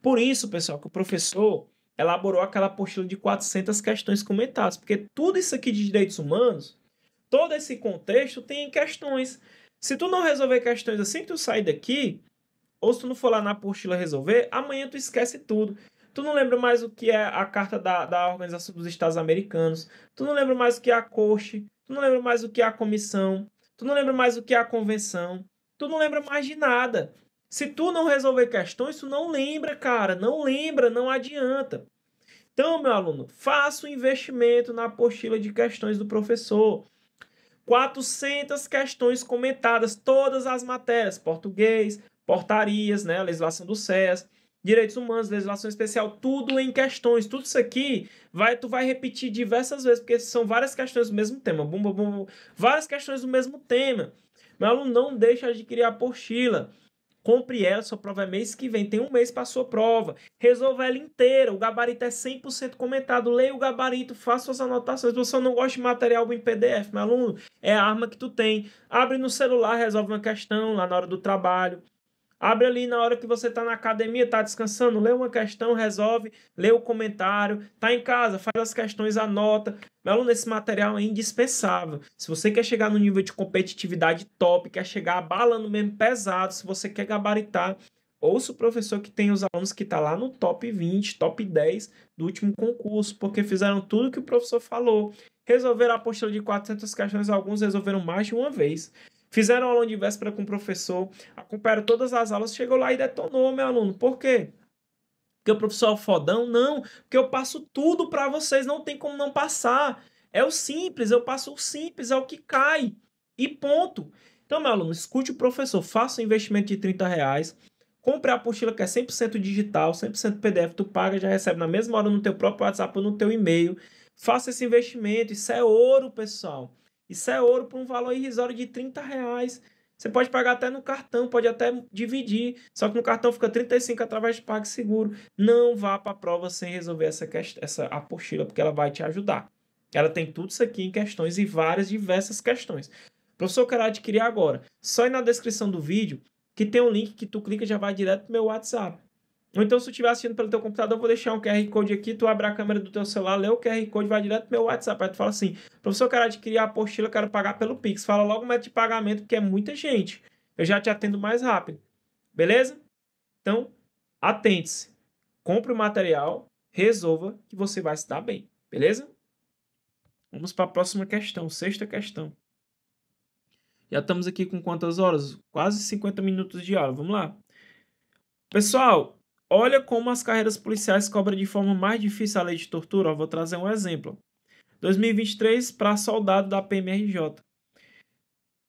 Por isso, pessoal, que o professor elaborou aquela apostila de 400 questões comentadas, porque tudo isso aqui de direitos humanos, todo esse contexto tem questões. Se tu não resolver questões assim que tu sair daqui, ou se tu não for lá na apostila resolver, amanhã tu esquece tudo. Tu não lembra mais o que é a carta da Organização dos Estados Americanos, tu não lembra mais o que é a corte, tu não lembra mais o que é a comissão, tu não lembra mais o que é a convenção, tu não lembra mais de nada. Se tu não resolver questões, tu não lembra, cara, não lembra, não adianta. Então, meu aluno, faça um investimento na apostila de questões do professor. 400 questões comentadas, todas as matérias, português, portarias, né, legislação do SES, direitos humanos, legislação especial, tudo em questões. Tudo isso aqui tu vai repetir diversas vezes, porque são várias questões do mesmo tema. Bum, bum, bum, várias questões do mesmo tema. Meu aluno, não deixa de adquirir a apostila. Compre ela, sua prova é mês que vem, tem um mês para sua prova. Resolva ela inteira, o gabarito é 100% comentado. Leia o gabarito, faça suas anotações. Se você não gosta de material em PDF, meu aluno, é a arma que tu tem. Abre no celular, resolve uma questão lá na hora do trabalho. Abre ali na hora que você está na academia, está descansando, lê uma questão, resolve, lê o comentário. Está em casa, faz as questões, anota. Meu aluno, esse material é indispensável. Se você quer chegar no nível de competitividade top, quer chegar abalando mesmo pesado, se você quer gabaritar, ouça o professor que tem os alunos que estão lá no top 20, top 10 do último concurso, porque fizeram tudo que o professor falou. Resolveram a apostila de 400 questões, alguns resolveram mais de uma vez. Fizeram aula de véspera com o professor, acompanharam todas as aulas, chegou lá e detonou, meu aluno. Por quê? Porque o professor é fodão? Não, porque eu passo tudo para vocês, não tem como não passar. É o simples, eu passo o simples, é o que cai. E ponto. Então, meu aluno, escute o professor, faça um investimento de R$ 30, compre a apostila que é 100% digital, 100% PDF, tu paga, já recebe na mesma hora no teu próprio WhatsApp ou no teu e-mail. Faça esse investimento, isso é ouro, pessoal. Isso é ouro por um valor irrisório de R$ 30. Você pode pagar até no cartão, pode até dividir. Só que no cartão fica 35 através de PagSeguro. Não vá para a prova sem resolver essa apostila, porque ela vai te ajudar. Ela tem tudo isso aqui em questões e várias diversas questões. Professor, eu quero adquirir agora. Só ir na descrição do vídeo que tem um link que tu clica e já vai direto pro meu WhatsApp. Ou então, se tu estiver assistindo pelo teu computador, eu vou deixar um QR Code aqui, tu abre a câmera do teu celular, lê o QR Code, vai direto pro meu WhatsApp. Aí tu fala assim, professor, eu quero adquirir a apostila, eu quero pagar pelo Pix. Fala logo o método de pagamento, porque é muita gente. Eu já te atendo mais rápido. Beleza? Então, atente-se. Compre o material, resolva, que você vai se dar bem. Beleza? Vamos para a próxima questão, sexta questão. Já estamos aqui com quantas horas? Quase 50 minutos de aula. Vamos lá. Pessoal, olha como as carreiras policiais cobram de forma mais difícil a lei de tortura. Eu vou trazer um exemplo. 2023 para soldado da PMRJ.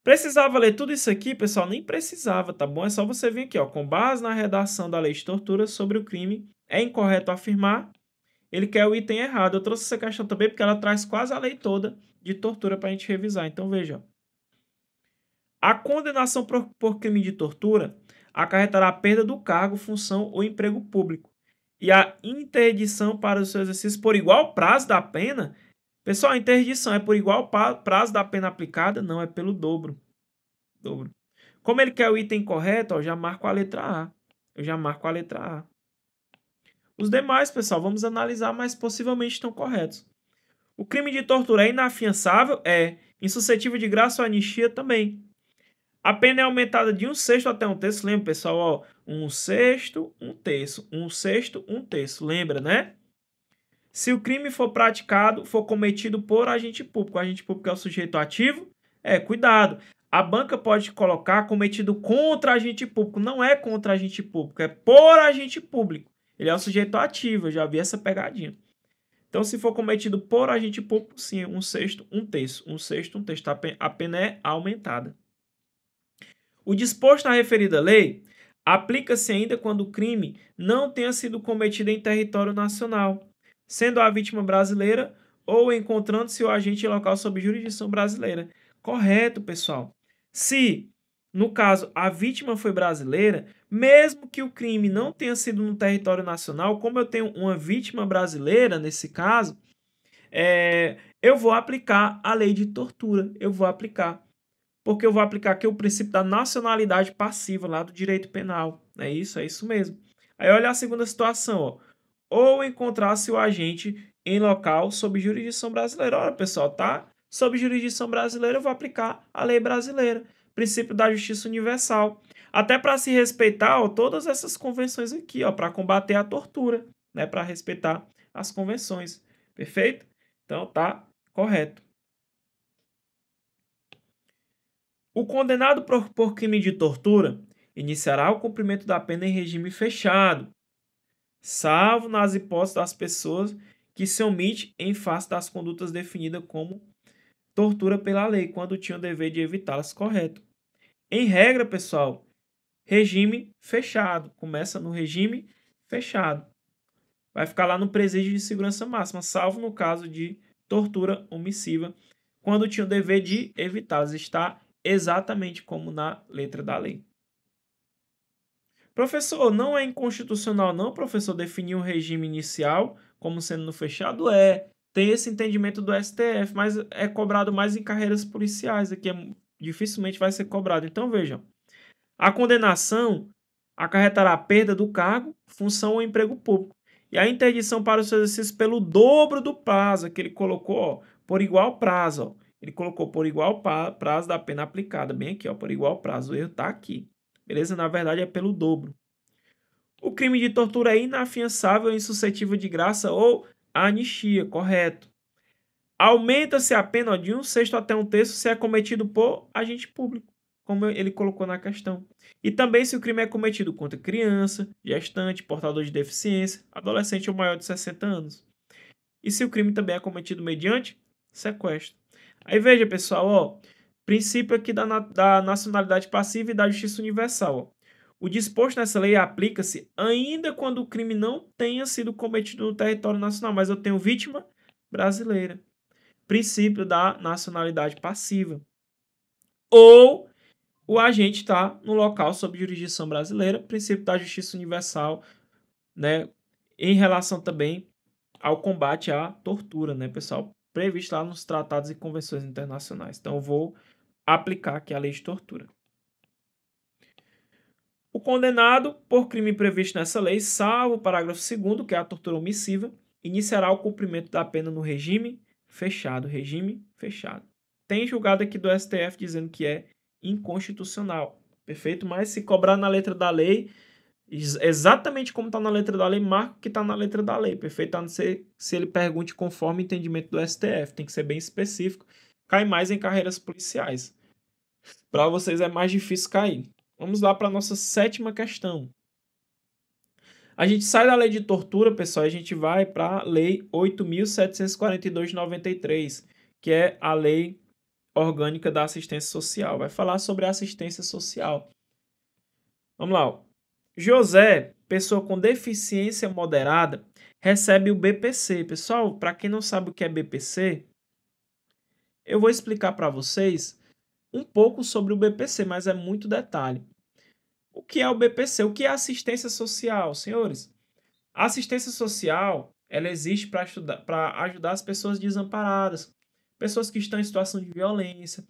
Precisava ler tudo isso aqui, pessoal? Nem precisava, tá bom? É só você vir aqui, ó. Com base na redação da lei de tortura sobre o crime, é incorreto afirmar. Ele quer o item errado. Eu trouxe essa questão também porque ela traz quase a lei toda de tortura para a gente revisar. Então, veja. A condenação por crime de tortura acarretará a perda do cargo, função ou emprego público e a interdição para o seu exercício por igual prazo da pena. Pessoal, a interdição é por igual prazo da pena aplicada? Não, é pelo dobro. Como ele quer o item correto, ó, eu já marco a letra A. Os demais, pessoal, vamos analisar, mas possivelmente estão corretos. O crime de tortura é inafiançável? É. Insuscetível de graça ou anistia? Também. A pena é aumentada de 1/6 até 1/3. Lembra, pessoal? Ó, 1/6, 1/3. 1/6, 1/3. Lembra, né? Se o crime for cometido por agente público. O agente público é o sujeito ativo? Cuidado. A banca pode colocar cometido contra agente público. Não é contra agente público, é por agente público. Ele é o sujeito ativo. Eu já vi essa pegadinha. Então, se for cometido por agente público, sim, 1/6, 1/3. 1/6, 1/3. A pena é aumentada. O disposto na referida lei aplica-se ainda quando o crime não tenha sido cometido em território nacional, sendo a vítima brasileira ou encontrando-se o agente em local sob jurisdição brasileira. Correto, pessoal. Se, no caso, a vítima foi brasileira, mesmo que o crime não tenha sido no território nacional, como eu tenho uma vítima brasileira, nesse caso, eu vou aplicar a lei de tortura. Porque eu vou aplicar aqui o princípio da nacionalidade passiva lá do direito penal. É isso mesmo. Aí olha a segunda situação, ó. Ou encontrar-se o agente em local sob jurisdição brasileira. Olha, pessoal, tá? Sob jurisdição brasileira, eu vou aplicar a lei brasileira. Princípio da justiça universal. Até para se respeitar, ó, todas essas convenções aqui, ó, para combater a tortura, né, para respeitar as convenções. Perfeito? Então tá correto. O condenado por crime de tortura iniciará o cumprimento da pena em regime fechado, salvo nas hipóteses das pessoas que se omite em face das condutas definidas como tortura pela lei, quando tinham o dever de evitá-las. Correto. Em regra, pessoal, regime fechado. Começa no regime fechado. Vai ficar lá no presídio de segurança máxima, salvo no caso de tortura omissiva, quando tinha o dever de evitá-las. Está exatamente como na letra da lei. Professor, não é inconstitucional não, professor, definir um regime inicial como sendo no fechado? Tem esse entendimento do STF, mas é cobrado mais em carreiras policiais, aqui dificilmente vai ser cobrado. Então, vejam, a condenação acarretará a perda do cargo, função ou emprego público, e a interdição para o seu exercício pelo dobro do prazo, que ele colocou, ó, por igual prazo, ó. Ele colocou por igual prazo da pena aplicada, bem aqui, ó, por igual prazo, o erro está aqui. Beleza? Na verdade é pelo dobro. O crime de tortura é inafiançável e insuscetível de graça ou anistia, correto. Aumenta-se a pena de 1/6 até 1/3 se é cometido por agente público, como ele colocou na questão. E também se o crime é cometido contra criança, gestante, portador de deficiência, adolescente ou maior de 60 anos. E se o crime também é cometido mediante sequestro. Aí veja, pessoal, ó, princípio aqui da nacionalidade passiva e da justiça universal. Ó. O disposto nessa lei aplica-se ainda quando o crime não tenha sido cometido no território nacional, mas eu tenho vítima brasileira. Princípio da nacionalidade passiva. Ou o agente está no local sob jurisdição brasileira, princípio da justiça universal, né, em relação também ao combate à tortura, né, pessoal, previsto lá nos tratados e convenções internacionais. Então, eu vou aplicar aqui a lei de tortura. O condenado por crime previsto nessa lei, salvo o parágrafo 2º, que é a tortura omissiva, iniciará o cumprimento da pena no regime fechado. Regime fechado. Tem julgado aqui do STF dizendo que é inconstitucional. Perfeito? Mas se cobrar na letra da lei, exatamente como está na letra da lei, marca o que está na letra da lei. Perfeito? A não ser se ele pergunte conforme o entendimento do STF. Tem que ser bem específico. Cai mais em carreiras policiais. Para vocês é mais difícil cair. Vamos lá para a nossa 7ª questão. A gente sai da lei de tortura, pessoal, e a gente vai para a lei 8.742 de 93, que é a lei orgânica da assistência social. Vai falar sobre a assistência social. Vamos lá. Ó. José, pessoa com deficiência moderada, recebe o BPC. Pessoal, para quem não sabe o que é BPC, eu vou explicar para vocês um pouco sobre o BPC, mas é muito detalhe. O que é o BPC? O que é assistência social, senhores? A assistência social, ela existe para ajudar as pessoas desamparadas, pessoas que estão em situação de violência,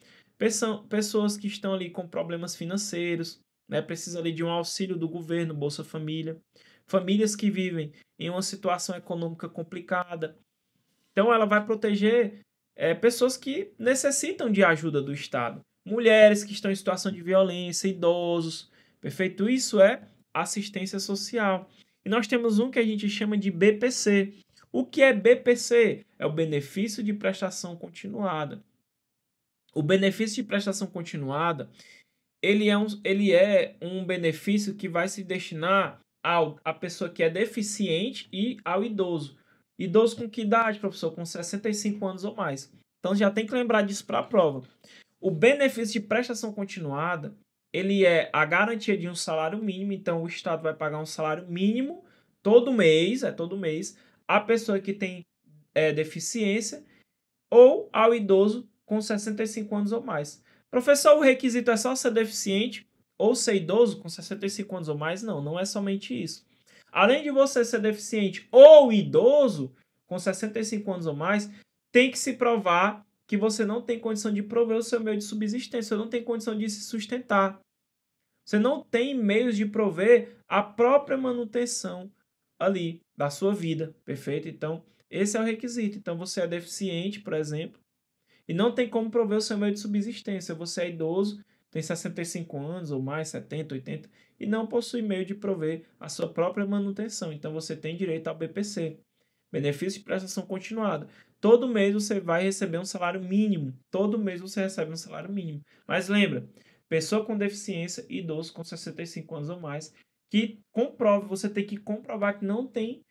pessoas que estão ali com problemas financeiros, né? Precisa ali de um auxílio do governo, Bolsa Família, famílias que vivem em uma situação econômica complicada. Então, ela vai proteger pessoas que necessitam de ajuda do Estado, mulheres que estão em situação de violência, idosos. Perfeito? Isso é assistência social. E nós temos um que a gente chama de BPC. O que é BPC? É o benefício de prestação continuada. O benefício de prestação continuada, ele é um benefício que vai se destinar à pessoa que é deficiente e ao idoso. Idoso com que idade, professor? Com 65 anos ou mais. Então já tem que lembrar disso para a prova. O benefício de prestação continuada, ele é a garantia de um salário mínimo, então o Estado vai pagar um salário mínimo todo mês, a pessoa que tem deficiência ou ao idoso com 65 anos ou mais. Professor, o requisito é só ser deficiente ou ser idoso com 65 anos ou mais? Não, não é somente isso. Além de você ser deficiente ou idoso com 65 anos ou mais, tem que se provar que você não tem condição de prover o seu meio de subsistência, você não tem condição de se sustentar. Você não tem meios de prover a própria manutenção ali da sua vida, perfeito? Então, esse é o requisito. Então, você é deficiente, por exemplo, e não tem como prover o seu meio de subsistência. Você é idoso, tem 65 anos ou mais, 70, 80, e não possui meio de prover a sua própria manutenção. Então você tem direito ao BPC, benefício de prestação continuada. Todo mês você vai receber um salário mínimo. Todo mês você recebe um salário mínimo. Mas lembra, pessoa com deficiência, idoso com 65 anos ou mais, que comprove, você tem que comprovar que não tem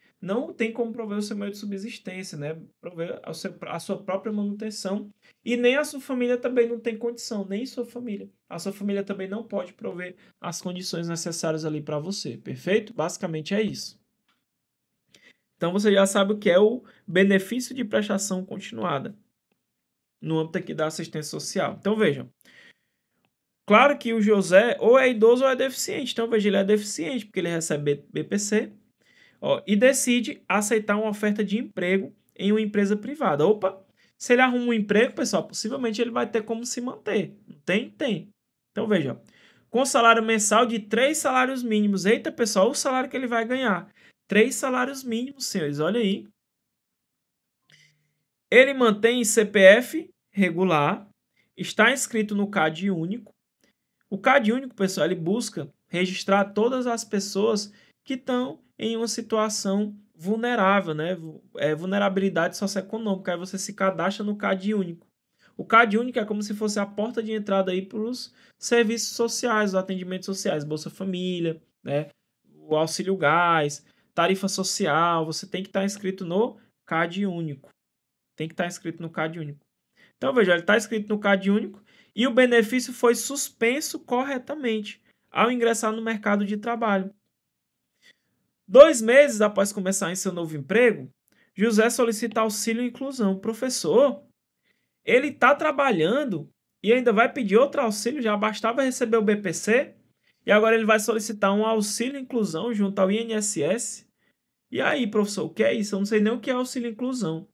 como prover o seu meio de subsistência, né? Prover a sua própria manutenção. E nem a sua família também não tem condição, nem sua família. A sua família também não pode prover as condições necessárias ali para você, perfeito? Basicamente é isso. Então você já sabe o que é o benefício de prestação continuada no âmbito aqui da assistência social. Então vejam, claro que o José ou é idoso ou é deficiente. Então veja, ele é deficiente porque ele recebe BPC, ó, e decide aceitar uma oferta de emprego em uma empresa privada. Opa, se ele arruma um emprego, pessoal, possivelmente ele vai ter como se manter. Não tem? Tem. Então veja, com salário mensal de 3 salários mínimos. Eita, pessoal, o salário que ele vai ganhar. 3 salários mínimos, senhores, olha aí. Ele mantém CPF regular, está inscrito no CAD único. O CAD único, pessoal, ele busca registrar todas as pessoas que estão em uma situação vulnerável, né? Vulnerabilidade socioeconômica. Aí você se cadastra no CAD único. O CAD único é como se fosse a porta de entrada aí para os serviços sociais, os atendimentos sociais, Bolsa Família, né? O auxílio gás, tarifa social. Você tem que estar inscrito no CAD único. Tem que estar inscrito no CAD único. Então, veja, ele está inscrito no CAD único e o benefício foi suspenso corretamente ao ingressar no mercado de trabalho. 2 meses após começar em seu novo emprego, José solicita auxílio inclusão. Professor, ele está trabalhando e ainda vai pedir outro auxílio, já bastava receber o BPC e agora ele vai solicitar um auxílio inclusão junto ao INSS. E aí, professor, o que é isso? Eu não sei nem o que é auxílio inclusão.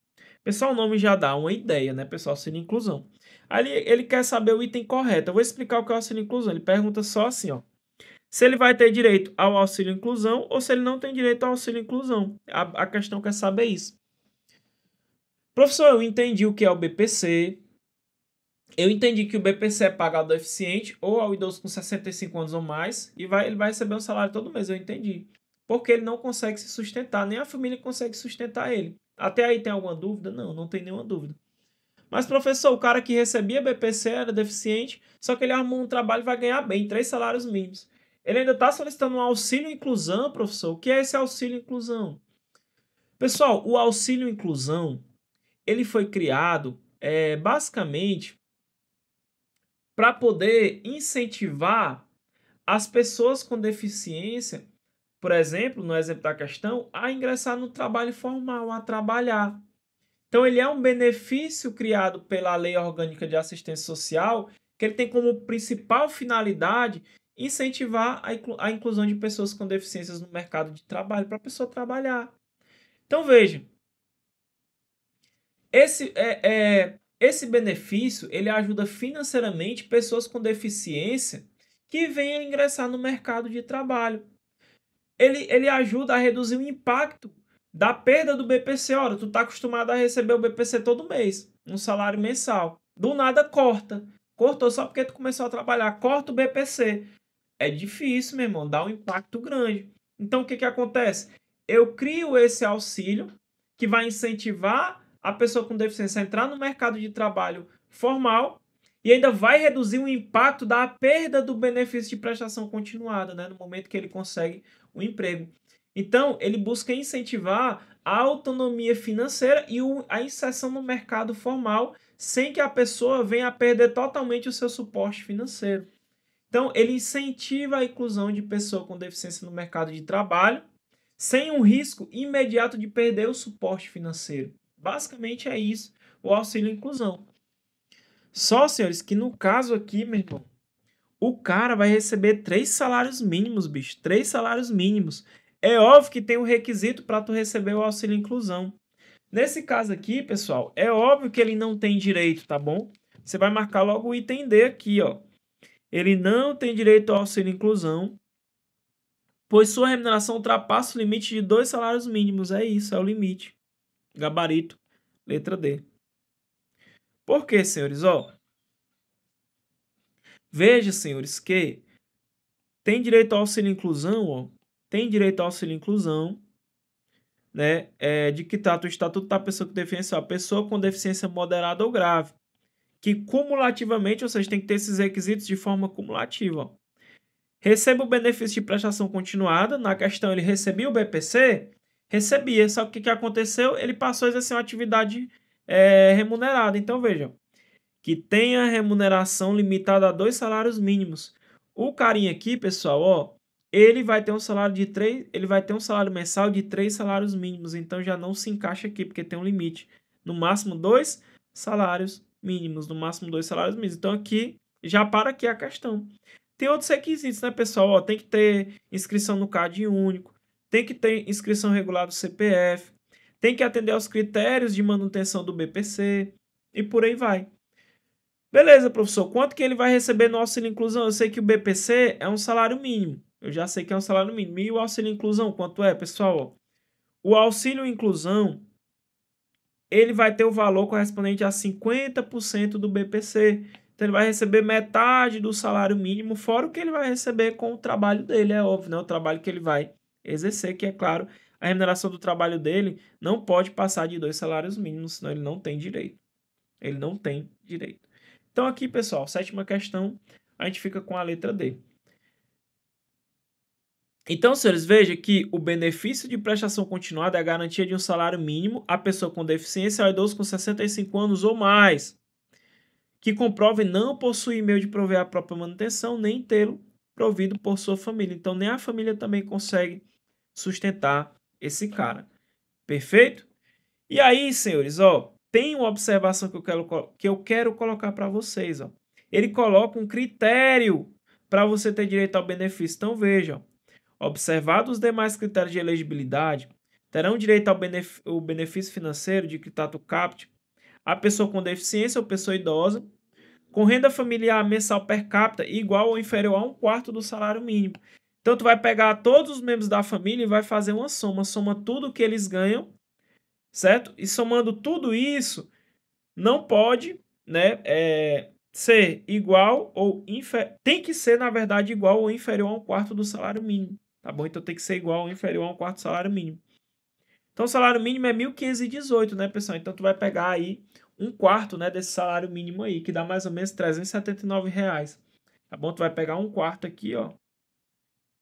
Pessoal, o nome já dá uma ideia, né, pessoal? Auxílio inclusão. Aí ele quer saber o item correto. Eu vou explicar o que é auxílio inclusão. Ele pergunta só assim, ó. Se ele vai ter direito ao auxílio inclusão ou se ele não tem direito ao auxílio inclusão. A questão quer saber isso. Professor, eu entendi o que é o BPC. Eu entendi que o BPC é pago ao deficiente ou ao idoso com 65 anos ou mais e ele vai receber um salário todo mês. Eu entendi. Porque ele não consegue se sustentar, nem a família consegue sustentar ele. Até aí tem alguma dúvida? Não, não tem nenhuma dúvida. Mas, professor, o cara que recebia BPC era deficiente, só que ele arrumou um trabalho e vai ganhar bem, 3 salários mínimos. Ele ainda está solicitando um auxílio inclusão, professor. O que é esse auxílio inclusão? Pessoal, o auxílio inclusão, ele foi criado basicamente para poder incentivar as pessoas com deficiência, por exemplo, no exemplo da questão, a ingressar no trabalho formal, a trabalhar. Então, ele é um benefício criado pela Lei Orgânica de Assistência Social, que ele tem como principal finalidade incentivar a inclusão de pessoas com deficiências no mercado de trabalho, para a pessoa trabalhar. Então, veja, esse benefício ele ajuda financeiramente pessoas com deficiência que venham ingressar no mercado de trabalho. Ele ajuda a reduzir o impacto da perda do BPC. Ora, tu tá acostumado a receber o BPC todo mês, um salário mensal. Do nada corta. Cortou só porque tu começou a trabalhar. Corta o BPC. É difícil, meu irmão, dá um impacto grande. Então, o que acontece? Eu crio esse auxílio que vai incentivar a pessoa com deficiência a entrar no mercado de trabalho formal e ainda vai reduzir o impacto da perda do benefício de prestação continuada, né, no momento que ele consegue o emprego. Então, ele busca incentivar a autonomia financeira e a inserção no mercado formal sem que a pessoa venha a perder totalmente o seu suporte financeiro. Então, ele incentiva a inclusão de pessoa com deficiência no mercado de trabalho sem um risco imediato de perder o suporte financeiro. Basicamente é isso, o auxílio inclusão. Só, senhores, que no caso aqui, meu irmão, o cara vai receber 3 salários mínimos, bicho. 3 salários mínimos. É óbvio que tem um requisito para tu receber o auxílio inclusão. Nesse caso aqui, pessoal, é óbvio que ele não tem direito, tá bom? Você vai marcar logo o item D aqui, ó. Ele não tem direito ao auxílio inclusão, pois sua remuneração ultrapassa o limite de 2 salários mínimos. É isso, é o limite. Gabarito, letra D. Por quê, senhores? Ó, Veja, senhores, que tem direito ao auxílio inclusão, ó, tem direito ao auxílio inclusão, né? De que trata o Estatuto da Pessoa com Deficiência? A pessoa com deficiência moderada ou grave, que cumulativamente, ou seja, tem que ter esses requisitos de forma cumulativa, ó. Recebe o benefício de prestação continuada. Na questão, ele recebia o BPC? Recebia. Só que o que aconteceu? Ele passou a exercer uma atividade remunerada. Então, veja, que tenha remuneração limitada a 2 salários mínimos. O carinha aqui, pessoal, ó, ele vai ter um salário de 3, ele vai ter um salário mensal de 3 salários mínimos. Então, já não se encaixa aqui, porque tem um limite. No máximo, 2 salários mínimos. No máximo, 2 salários mínimos. Então, aqui, já para aqui a questão. Tem outros requisitos, né, pessoal? Ó, tem que ter inscrição no CAD único, tem que ter inscrição regular do CPF, tem que atender aos critérios de manutenção do BPC e por aí vai. Beleza, professor, quanto que ele vai receber no auxílio inclusão? Eu sei que o BPC é um salário mínimo, eu já sei que é um salário mínimo. E o auxílio inclusão, quanto é, pessoal? Ó, o auxílio inclusão, ele vai ter o valor correspondente a 50% do BPC. Então, ele vai receber metade do salário mínimo, fora o que ele vai receber com o trabalho dele, é óbvio, né? O trabalho que ele vai exercer, que é claro, a remuneração do trabalho dele não pode passar de 2 salários mínimos, senão ele não tem direito. Ele não tem direito. Então, aqui, pessoal, sétima questão, a gente fica com a letra D. Então, senhores, veja que o benefício de prestação continuada é a garantia de um salário mínimo à pessoa com deficiência ao idoso com 65 anos ou mais, que comprove não possuir meio de prover a própria manutenção, nem tê-lo provido por sua família. Então, nem a família também consegue sustentar esse cara. Perfeito? E aí, senhores, ó, tem uma observação que eu quero colocar para vocês. Ó. Ele coloca um critério para você ter direito ao benefício. Então, vejam. Observados os demais critérios de elegibilidade, terão direito ao benefício financeiro de que trata o CAPT a pessoa com deficiência ou pessoa idosa, com renda familiar mensal per capita igual ou inferior a 1/4 do salário mínimo. Então, tu vai pegar todos os membros da família e vai fazer uma soma tudo que eles ganham, certo? E somando tudo isso, não pode, né, ser igual ou inferior, tem que ser, na verdade, igual ou inferior a 1/4 do salário mínimo. Tá bom? Então tem que ser igual ou inferior a 1/4 do salário mínimo. Então o salário mínimo é 1.518, né, pessoal? Então tu vai pegar aí 1/4, né, desse salário mínimo aí, que dá mais ou menos R$379. Tá bom? Tu vai pegar 1/4 aqui, ó.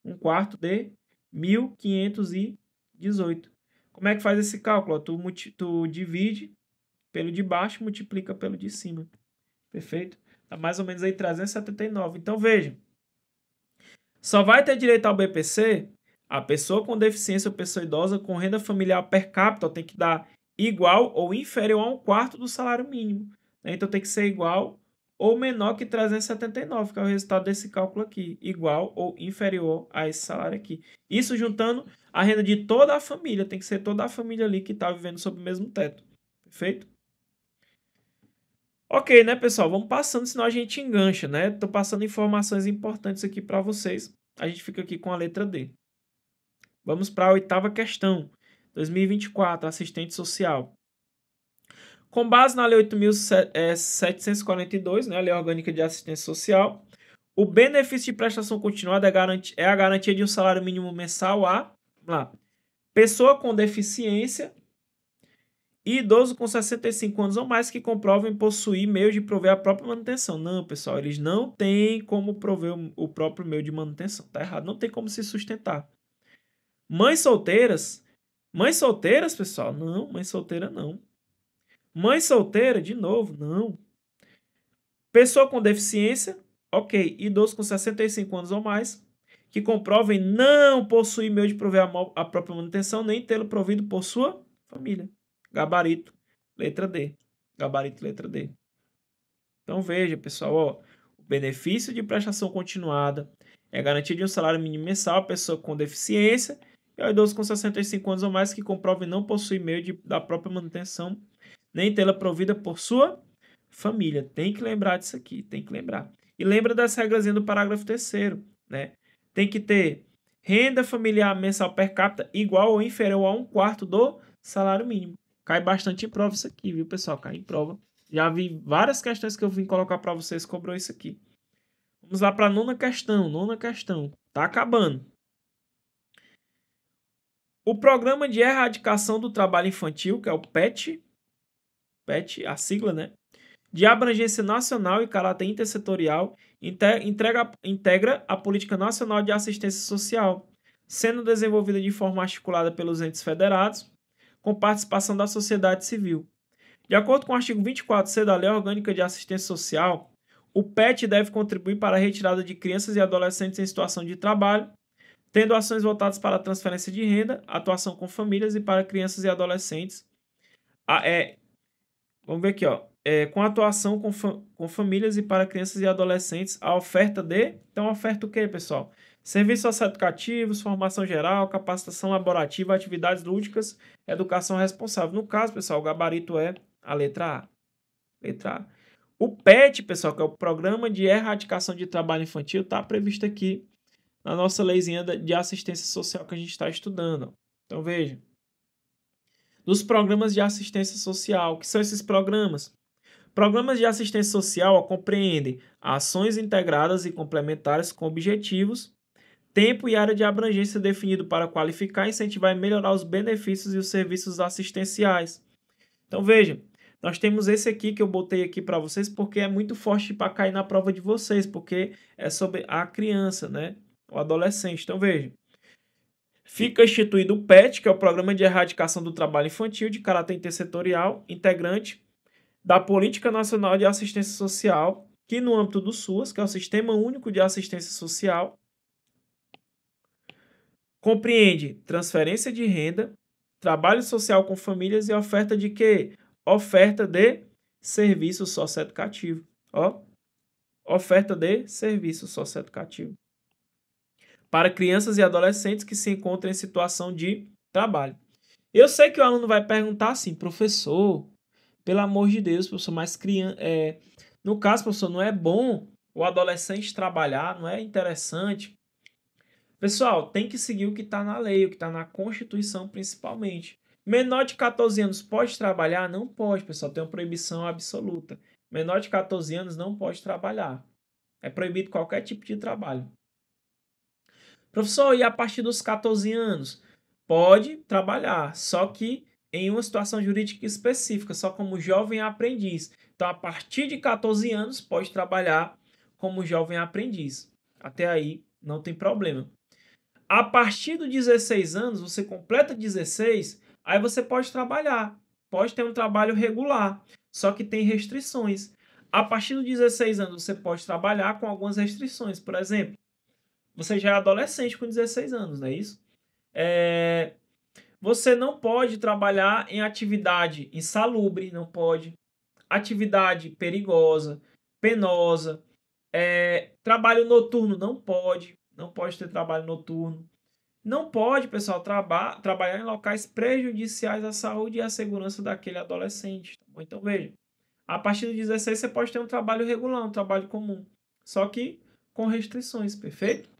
1/4 de 1.518. Como é que faz esse cálculo? Tu divide pelo de baixo e multiplica pelo de cima. Perfeito? Dá mais ou menos aí 379. Então veja. Só vai ter direito ao BPC a pessoa com deficiência ou pessoa idosa com renda familiar per capita tem que dar igual ou inferior a 1/4 do salário mínimo. Né? Então tem que ser igual ou menor que 379, que é o resultado desse cálculo aqui. Igual ou inferior a esse salário aqui. Isso juntando a renda de toda a família. Tem que ser toda a família ali que está vivendo sob o mesmo teto. Perfeito? Ok, né, pessoal? Vamos passando, senão a gente engancha, né? Tô passando informações importantes aqui para vocês. A gente fica aqui com a letra D. Vamos para a 8ª questão. 2024, assistente social. Com base na Lei 8.742, né, a Lei Orgânica de Assistência Social, o benefício de prestação continuada é a garantia de um salário mínimo mensal a pessoa com deficiência e idoso com 65 anos ou mais que comprovem possuir meios de prover a própria manutenção. Não, pessoal, eles não têm como prover o próprio meio de manutenção. Tá errado, não tem como se sustentar. Mães solteiras, pessoal, não, mãe solteira não. Mãe solteira, de novo, não. Pessoa com deficiência, ok, idoso com 65 anos ou mais, que comprovem não possuir meio de prover a própria manutenção, nem tê-lo provido por sua família. Gabarito, letra D. Gabarito, letra D. Então veja, pessoal, ó, o benefício de prestação continuada é a garantia de um salário mínimo mensal à pessoa com deficiência e ao idoso com 65 anos ou mais que comprove não possuir meio da própria manutenção, nem tê-la provida por sua família. Tem que lembrar disso aqui, tem que lembrar. E lembra das regras do parágrafo 3º, né? Tem que ter renda familiar mensal per capita igual ou inferior a 1/4 do salário mínimo. Cai bastante em prova isso aqui, viu, pessoal? Cai em prova. Já vi várias questões que eu vim colocar para vocês, cobrou isso aqui. Vamos lá para a nona questão. Nona questão. Tá acabando. O Programa de Erradicação do Trabalho Infantil, que é o PET, a sigla, né? De abrangência nacional e caráter intersetorial, integra a Política Nacional de Assistência Social, sendo desenvolvida de forma articulada pelos entes federados, com participação da sociedade civil. De acordo com o artigo 24C da Lei Orgânica de Assistência Social, o PET deve contribuir para a retirada de crianças e adolescentes em situação de trabalho, tendo ações voltadas para a transferência de renda, atuação com famílias e para crianças e adolescentes. Vamos ver aqui, ó. Com atuação com famílias e para crianças e adolescentes, a oferta de... Então, oferta o quê, pessoal? Serviços socioeducativos, formação geral, capacitação laborativa, atividades lúdicas, educação responsável. No caso, pessoal, o gabarito é a letra A. Letra A. O PET, pessoal, que é o Programa de Erradicação de Trabalho Infantil, está previsto aqui na nossa leizinha de assistência social que a gente está estudando. Então, veja. Dos programas de assistência social. O que são esses programas? Programas de assistência social compreendem ações integradas e complementares com objetivos, tempo e área de abrangência definido para qualificar, incentivar e melhorar os benefícios e os serviços assistenciais. Então, veja, nós temos esse aqui que eu botei aqui para vocês porque é muito forte para cair na prova de vocês, porque é sobre a criança, né? O adolescente. Então, veja. Fica instituído o PET, que é o Programa de Erradicação do Trabalho Infantil de caráter intersetorial, integrante da Política Nacional de Assistência Social, que no âmbito do SUAS, que é o Sistema Único de Assistência Social, compreende transferência de renda, trabalho social com famílias e oferta de quê? Oferta de serviço socioeducativo. Ó, oferta de serviço socioeducativo para crianças e adolescentes que se encontram em situação de trabalho. Eu sei que o aluno vai perguntar assim, professor, pelo amor de Deus, professor, mas no caso, professor, não é bom o adolescente trabalhar, não é interessante? Pessoal, tem que seguir o que está na lei, o que está na Constituição principalmente. Menor de 14 anos pode trabalhar? Não pode, pessoal, tem uma proibição absoluta. Menor de 14 anos não pode trabalhar. É proibido qualquer tipo de trabalho. Professor, e a partir dos 14 anos? Pode trabalhar, só que em uma situação jurídica específica, só como jovem aprendiz. Então, a partir de 14 anos, pode trabalhar como jovem aprendiz. Até aí, não tem problema. A partir dos 16 anos, você completa 16, aí você pode trabalhar. Pode ter um trabalho regular, só que tem restrições. A partir dos 16 anos, você pode trabalhar com algumas restrições. Por exemplo, você já é adolescente com 16 anos, não é isso? Você não pode trabalhar em atividade insalubre, não pode. Atividade perigosa, penosa. Trabalho noturno, não pode. Não pode ter trabalho noturno. Não pode, pessoal, trabalhar em locais prejudiciais à saúde e à segurança daquele adolescente. Tá bom? Então, veja. A partir dos 16, você pode ter um trabalho regular, um trabalho comum. Só que com restrições, perfeito?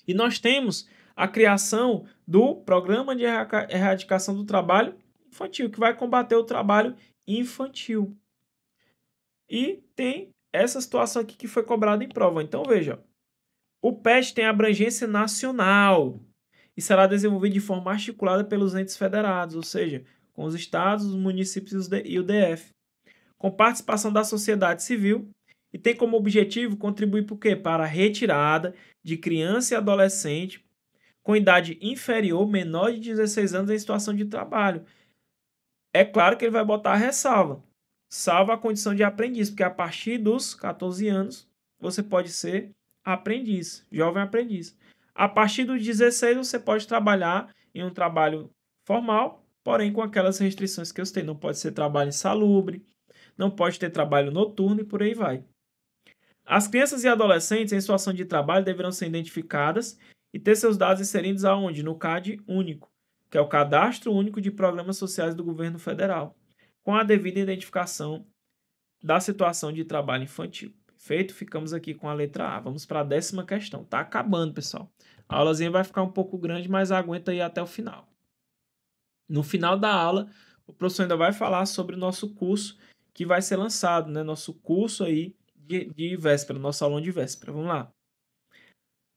E nós temos a criação do Programa de Erradicação do Trabalho Infantil, que vai combater o trabalho infantil. E tem essa situação aqui que foi cobrada em prova. Então, veja, o PET tem abrangência nacional e será desenvolvido de forma articulada pelos entes federados, ou seja, com os estados, os municípios e o DF, com participação da sociedade civil, e tem como objetivo contribuir por quê? Para a retirada de criança e adolescente com idade inferior, menor de 16 anos em situação de trabalho. É claro que ele vai botar a ressalva. Salva a condição de aprendiz, porque a partir dos 14 anos você pode ser aprendiz, jovem aprendiz. A partir dos 16 você pode trabalhar em um trabalho formal, porém com aquelas restrições que eu citei. Não pode ser trabalho insalubre, não pode ter trabalho noturno e por aí vai. As crianças e adolescentes em situação de trabalho deverão ser identificadas e ter seus dados inseridos aonde? No CAD único, que é o Cadastro Único de Programas Sociais do Governo Federal, com a devida identificação da situação de trabalho infantil. Perfeito? Ficamos aqui com a letra A. Vamos para a 10ª questão. Tá acabando, pessoal. A aulazinha vai ficar um pouco grande, mas aguenta aí até o final. No final da aula, o professor ainda vai falar sobre o nosso curso que vai ser lançado, né? Nosso curso aí de véspera, nosso aulão de véspera. Vamos lá.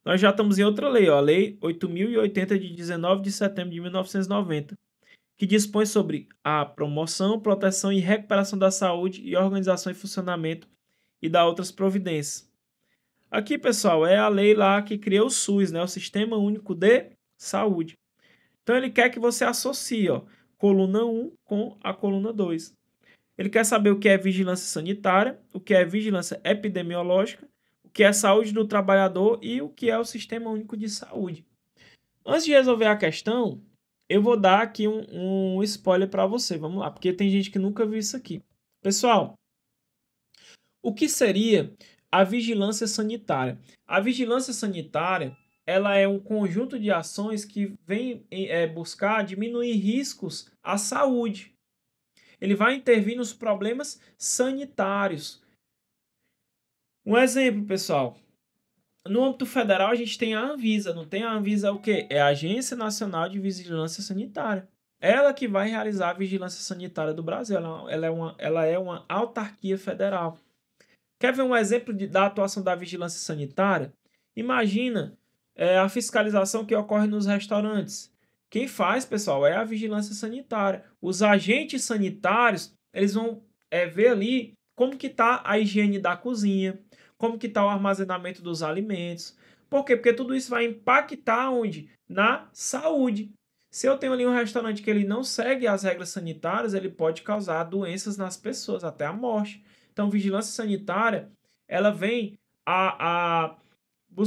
Nós já estamos em outra lei, ó, a Lei 8.080 de 19 de setembro de 1990, que dispõe sobre a promoção, proteção e recuperação da saúde e organização e funcionamento e dá outras providências. Aqui, pessoal, é a lei lá que criou o SUS, né, o Sistema Único de Saúde. Então, ele quer que você associe, ó, coluna 1 com a coluna 2. Ele quer saber o que é vigilância sanitária, o que é vigilância epidemiológica, o que é saúde do trabalhador e o que é o Sistema Único de Saúde. Antes de resolver a questão, eu vou dar aqui um spoiler para você. Vamos lá, porque tem gente que nunca viu isso aqui. Pessoal, o que seria a vigilância sanitária? A vigilância sanitária, ela é um conjunto de ações que vem buscar diminuir riscos à saúde. Ele vai intervir nos problemas sanitários. Um exemplo, pessoal. No âmbito federal, a gente tem a Anvisa. Não tem a Anvisa o quê? É a Agência Nacional de Vigilância Sanitária. Ela que vai realizar a vigilância sanitária do Brasil. Ela é uma autarquia federal. Quer ver um exemplo da atuação da vigilância sanitária? Imagina a fiscalização que ocorre nos restaurantes. Quem faz, pessoal, é a vigilância sanitária. Os agentes sanitários, eles vão ver ali como que está a higiene da cozinha, como que está o armazenamento dos alimentos. Por quê? Porque tudo isso vai impactar onde? Na saúde. Se eu tenho ali um restaurante que ele não segue as regras sanitárias, ele pode causar doenças nas pessoas, até a morte. Então, vigilância sanitária, ela vem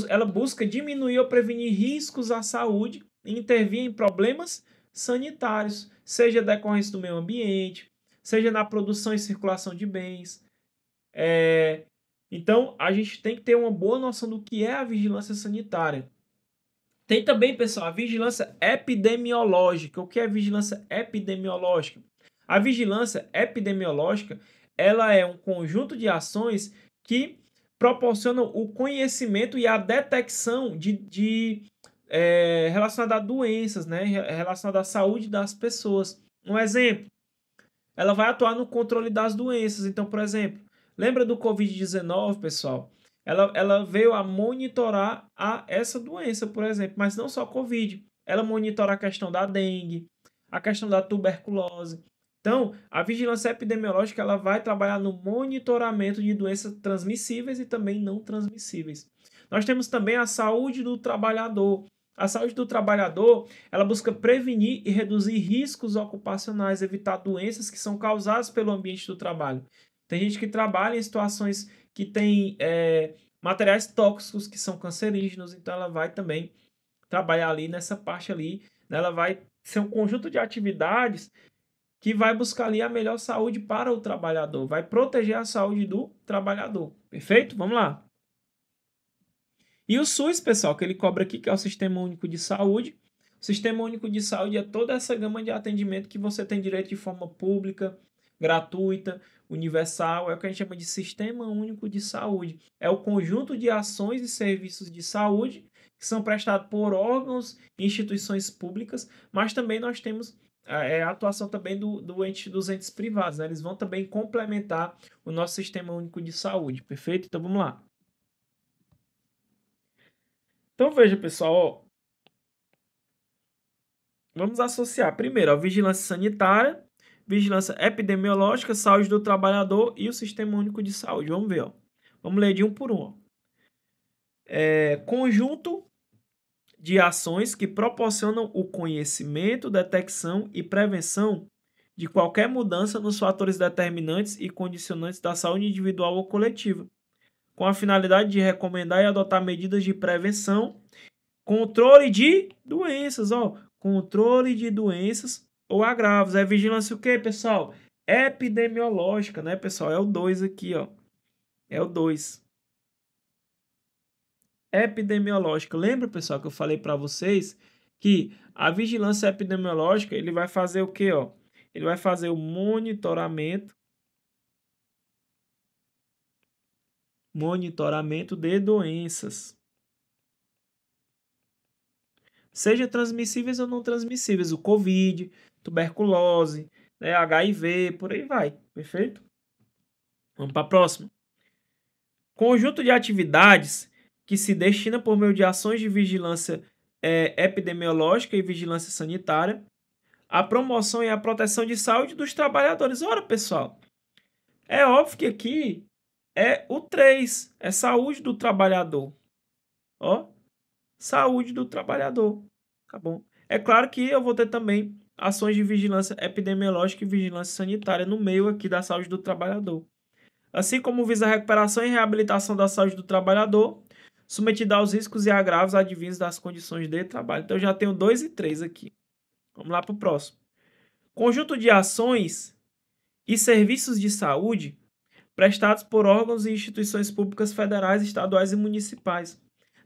ela busca diminuir ou prevenir riscos à saúde e intervir em problemas sanitários, seja decorrência do meio ambiente, seja na produção e circulação de bens. Então, a gente tem que ter uma boa noção do que é a vigilância sanitária. Tem também, pessoal, a vigilância epidemiológica. O que é vigilância epidemiológica? A vigilância epidemiológica, ela é um conjunto de ações que proporcionam o conhecimento e a detecção relacionada a doenças, né? Relacionada à saúde das pessoas. Um exemplo, ela vai atuar no controle das doenças. Então, por exemplo, lembra do Covid-19, pessoal? Ela veio a monitorar essa doença, por exemplo, mas não só Covid. Ela monitora a questão da dengue, a questão da tuberculose. Então, a vigilância epidemiológica ela vai trabalhar no monitoramento de doenças transmissíveis e também não transmissíveis. Nós temos também a saúde do trabalhador. A saúde do trabalhador, ela busca prevenir e reduzir riscos ocupacionais, evitar doenças que são causadas pelo ambiente do trabalho. Tem gente que trabalha em situações que tem materiais tóxicos que são cancerígenos, então ela vai também trabalhar ali nessa parte ali, né? Ela vai ser um conjunto de atividades que vai buscar ali a melhor saúde para o trabalhador, vai proteger a saúde do trabalhador, perfeito? Vamos lá. E o SUS, pessoal, que ele cobra aqui, que é o Sistema Único de Saúde. O Sistema Único de Saúde é toda essa gama de atendimento que você tem direito de forma pública, gratuita, universal, é o que a gente chama de Sistema Único de Saúde. É o conjunto de ações e serviços de saúde que são prestados por órgãos e instituições públicas, mas também nós temos a atuação também dos entes privados, né? Eles vão também complementar o nosso Sistema Único de Saúde, perfeito? Então vamos lá. Então veja, pessoal, ó, vamos associar primeiro a vigilância sanitária, vigilância epidemiológica, saúde do trabalhador e o Sistema Único de Saúde. Vamos ver, ó. Vamos ler de um por um. Ó. Conjunto de ações que proporcionam o conhecimento, detecção e prevenção de qualquer mudança nos fatores determinantes e condicionantes da saúde individual ou coletiva, com a finalidade de recomendar e adotar medidas de prevenção, controle de doenças, ó, controle de doenças ou agravos. É vigilância o quê, pessoal? Epidemiológica, né, pessoal? É o 2 aqui, ó. É o 2. Epidemiológica. Lembra, pessoal, que eu falei para vocês que a vigilância epidemiológica, ele vai fazer o quê, ó? Ele vai fazer o monitoramento de doenças. Seja transmissíveis ou não transmissíveis, o COVID, tuberculose, né, HIV, por aí vai, perfeito? Vamos para a próxima. Conjunto de atividades que se destina por meio de ações de vigilância epidemiológica e vigilância sanitária, a promoção e a proteção de saúde dos trabalhadores. Ora, pessoal, é óbvio que aqui é o 3, é saúde do trabalhador. Ó, saúde do trabalhador. Tá bom? É claro que eu vou ter também ações de vigilância epidemiológica e vigilância sanitária no meio aqui da saúde do trabalhador. Assim como visa a recuperação e reabilitação da saúde do trabalhador, submetida aos riscos e agravos advindos das condições de trabalho. Então, eu já tenho 2 e 3 aqui. Vamos lá para o próximo. Conjunto de ações e serviços de saúde prestados por órgãos e instituições públicas federais, estaduais e municipais,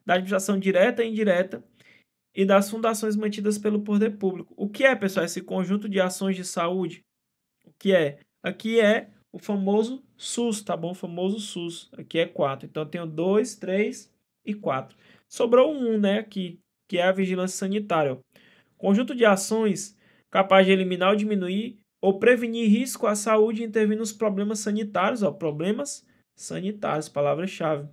da administração direta e indireta e das fundações mantidas pelo poder público. O que é, pessoal, esse conjunto de ações de saúde? O que é? Aqui é o famoso SUS, tá bom? O famoso SUS. Aqui é 4. Então, eu tenho 2, 3 e 4. Sobrou um, né, aqui, que é a vigilância sanitária. Ó. Conjunto de ações capaz de eliminar ou diminuir ou prevenir risco à saúde e intervir nos problemas sanitários. Ó, problemas sanitários, palavra-chave.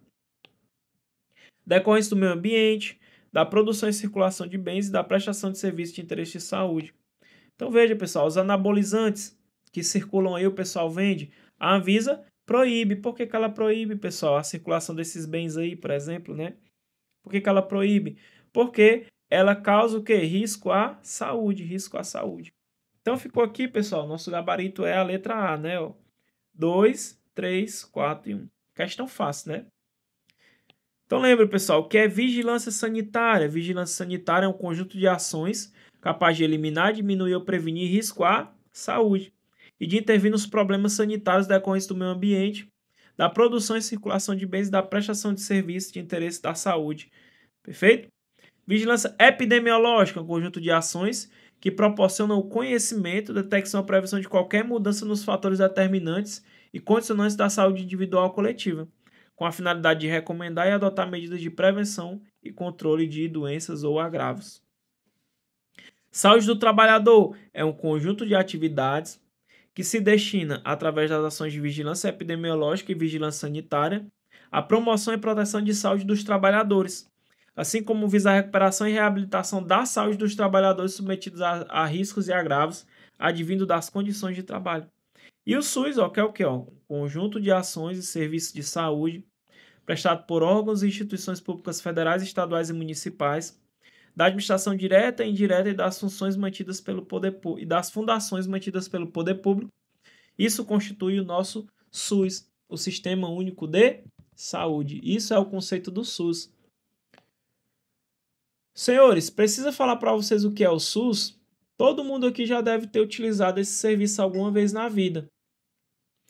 Decorrência do meio ambiente, da produção e circulação de bens e da prestação de serviços de interesse de saúde. Então, veja, pessoal, os anabolizantes que circulam aí, o pessoal vende. A Anvisa proíbe. Por que ela proíbe, pessoal, a circulação desses bens aí, por exemplo, né? Por que ela proíbe? Porque ela causa o quê? Risco à saúde, risco à saúde. Então, ficou aqui, pessoal, nosso gabarito é a letra A, né? 2, 3, 4 e 1. Questão fácil, né? Então, lembra, pessoal, o que é vigilância sanitária? Vigilância sanitária é um conjunto de ações capaz de eliminar, diminuir ou prevenir risco à saúde e de intervir nos problemas sanitários decorrentes do meio ambiente, da produção e circulação de bens e da prestação de serviços de interesse da saúde. Perfeito? Vigilância epidemiológica, um conjunto de ações que proporcionam o conhecimento, detecção e prevenção de qualquer mudança nos fatores determinantes e condicionantes da saúde individual ou coletiva, com a finalidade de recomendar e adotar medidas de prevenção e controle de doenças ou agravos. Saúde do trabalhador é um conjunto de atividades que se destina, através das ações de vigilância epidemiológica e vigilância sanitária, à promoção e proteção de saúde dos trabalhadores, assim como visa a recuperação e reabilitação da saúde dos trabalhadores submetidos a riscos e agravos advindo das condições de trabalho. E o SUS, ó, que é o quê? Ó? Um conjunto de ações e serviços de saúde prestado por órgãos e instituições públicas federais, estaduais e municipais, da administração direta e indireta e das funções mantidas pelo poder e das fundações mantidas pelo poder público. Isso constitui o nosso SUS, o Sistema Único de Saúde. Isso é o conceito do SUS. Senhores, precisa falar para vocês o que é o SUS? Todo mundo aqui já deve ter utilizado esse serviço alguma vez na vida.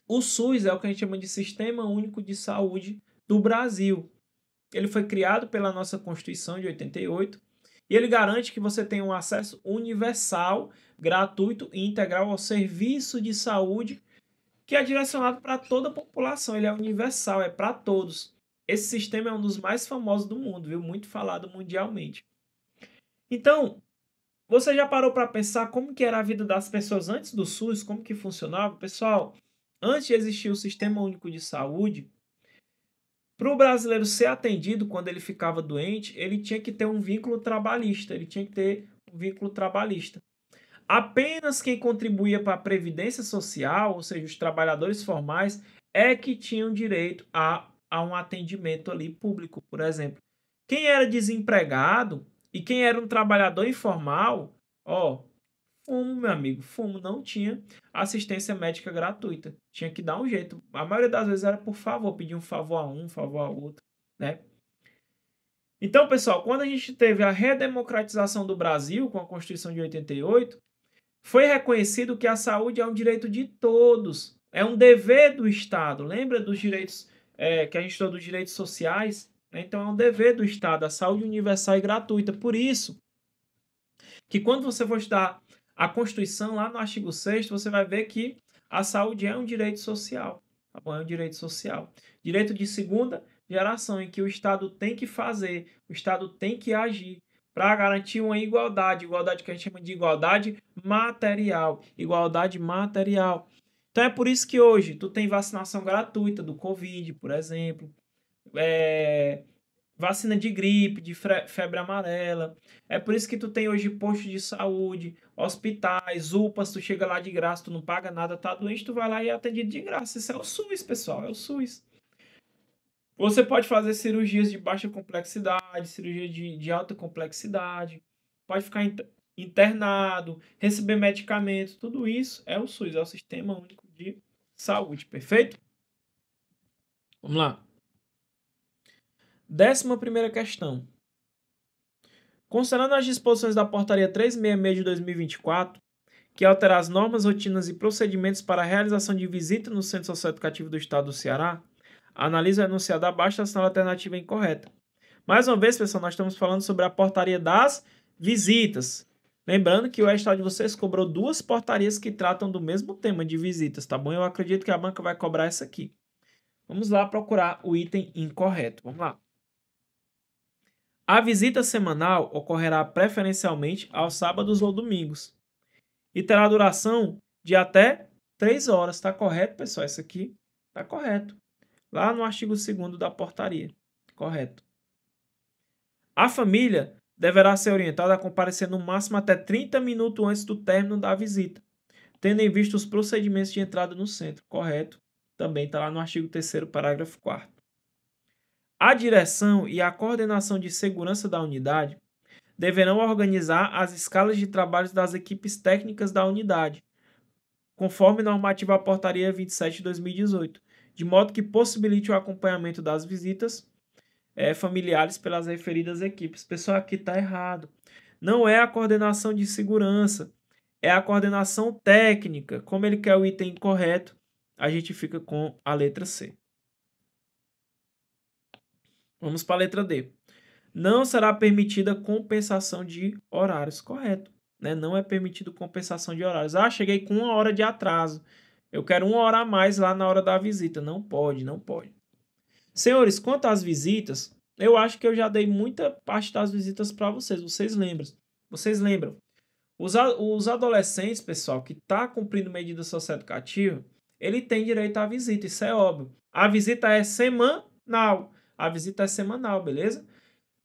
O SUS é o que a gente chama de Sistema Único de Saúde do Brasil. Ele foi criado pela nossa Constituição de 88 e ele garante que você tenha um acesso universal, gratuito e integral ao serviço de saúde que é direcionado para toda a população. Ele é universal, é para todos. Esse sistema é um dos mais famosos do mundo, viu? Muito falado mundialmente. Então, você já parou para pensar como que era a vida das pessoas antes do SUS? Como que funcionava? Pessoal, antes de existir o Sistema Único de Saúde, para o brasileiro ser atendido quando ele ficava doente, ele tinha que ter um vínculo trabalhista. Apenas quem contribuía para a Previdência Social, ou seja, os trabalhadores formais, é que tinham direito a um atendimento ali público, por exemplo. Quem era desempregado e quem era um trabalhador informal, meu amigo, não tinha assistência médica gratuita. Tinha que dar um jeito. A maioria das vezes era por favor, pedir um favor a um favor a outro, né? Então, pessoal, quando a gente teve a redemocratização do Brasil com a Constituição de 88, foi reconhecido que a saúde é um direito de todos, é um dever do Estado. Lembra dos direitos que a gente falou dos direitos sociais? Então, é um dever do Estado, a saúde universal e gratuita. Por isso, que quando você for estudar a Constituição, lá no artigo 6º, você vai ver que a saúde é um direito social. Tá bom? É um direito social. Direito de segunda geração, em que o Estado tem que fazer, o Estado tem que agir para garantir uma igualdade que a gente chama de igualdade material. Igualdade material. Então é por isso que hoje tu tem vacinação gratuita do Covid, por exemplo. vacina de gripe, de febre amarela. É por isso que tu tem hoje posto de saúde, hospitais, UPAs, tu chega lá de graça, tu não paga nada, tá doente, tu vai lá e é atendido de graça. Isso é o SUS, pessoal, é o SUS. Você pode fazer cirurgias de baixa complexidade, cirurgia de alta complexidade, pode ficar internado, receber medicamentos, tudo isso é o SUS, é o Sistema Único de Saúde, perfeito? Vamos lá. 11ª questão. Considerando as disposições da Portaria 366 de 2024, que altera as normas, rotinas e procedimentos para a realização de visita no Centro Socioeducativo do Estado do Ceará, analise o enunciado abaixo, assinala a alternativa incorreta. Mais uma vez, pessoal, nós estamos falando sobre a Portaria das Visitas. Lembrando que o estado de vocês cobrou 2 portarias que tratam do mesmo tema de visitas, tá bom? Eu acredito que a banca vai cobrar essa aqui. Vamos lá procurar o item incorreto. Vamos lá. A visita semanal ocorrerá preferencialmente aos sábados ou domingos e terá duração de até 3 horas. Está correto, pessoal? Isso aqui está correto. Lá no artigo 2º da portaria. Correto. A família deverá ser orientada a comparecer no máximo até 30 minutos antes do término da visita, tendo em vista os procedimentos de entrada no centro. Correto. Também está lá no artigo 3º, parágrafo 4º. A direção e a coordenação de segurança da unidade deverão organizar as escalas de trabalhos das equipes técnicas da unidade, conforme normativa à Portaria 27 de 2018, de modo que possibilite o acompanhamento das visitas familiares pelas referidas equipes. Pessoal, aqui está errado. Não é a coordenação de segurança, é a coordenação técnica. Como ele quer o item incorreto, a gente fica com a letra C. Vamos para a letra D. Não será permitida compensação de horários. Correto. Né? Não é permitido compensação de horários. Ah, cheguei com 1 hora de atraso. Eu quero 1 hora a mais lá na hora da visita. Não pode, não pode. Senhores, quanto às visitas, eu acho que eu já dei muita parte das visitas para vocês. Vocês lembram? Vocês lembram? Os adolescentes, pessoal, que está cumprindo medida socioeducativa, ele tem direito à visita. Isso é óbvio. A visita é semanal. A visita é semanal, beleza?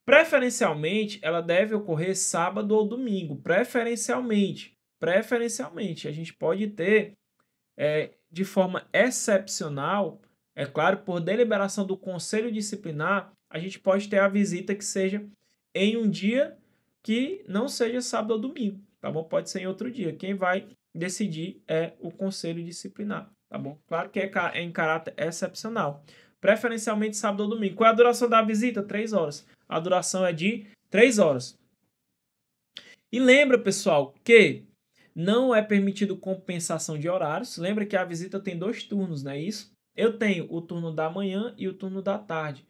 Preferencialmente, ela deve ocorrer sábado ou domingo. Preferencialmente. Preferencialmente. A gente pode ter, de forma excepcional, é claro, por deliberação do Conselho Disciplinar, a gente pode ter a visita que seja em um dia que não seja sábado ou domingo, tá bom? Pode ser em outro dia. Quem vai decidir é o Conselho Disciplinar, tá bom? Claro que é em caráter excepcional. Preferencialmente sábado ou domingo. Qual é a duração da visita? 3 horas. A duração é de 3 horas. E lembra, pessoal, que não é permitido compensação de horários. Lembra que a visita tem 2 turnos, não é isso? Eu tenho o turno da manhã e o turno da tarde.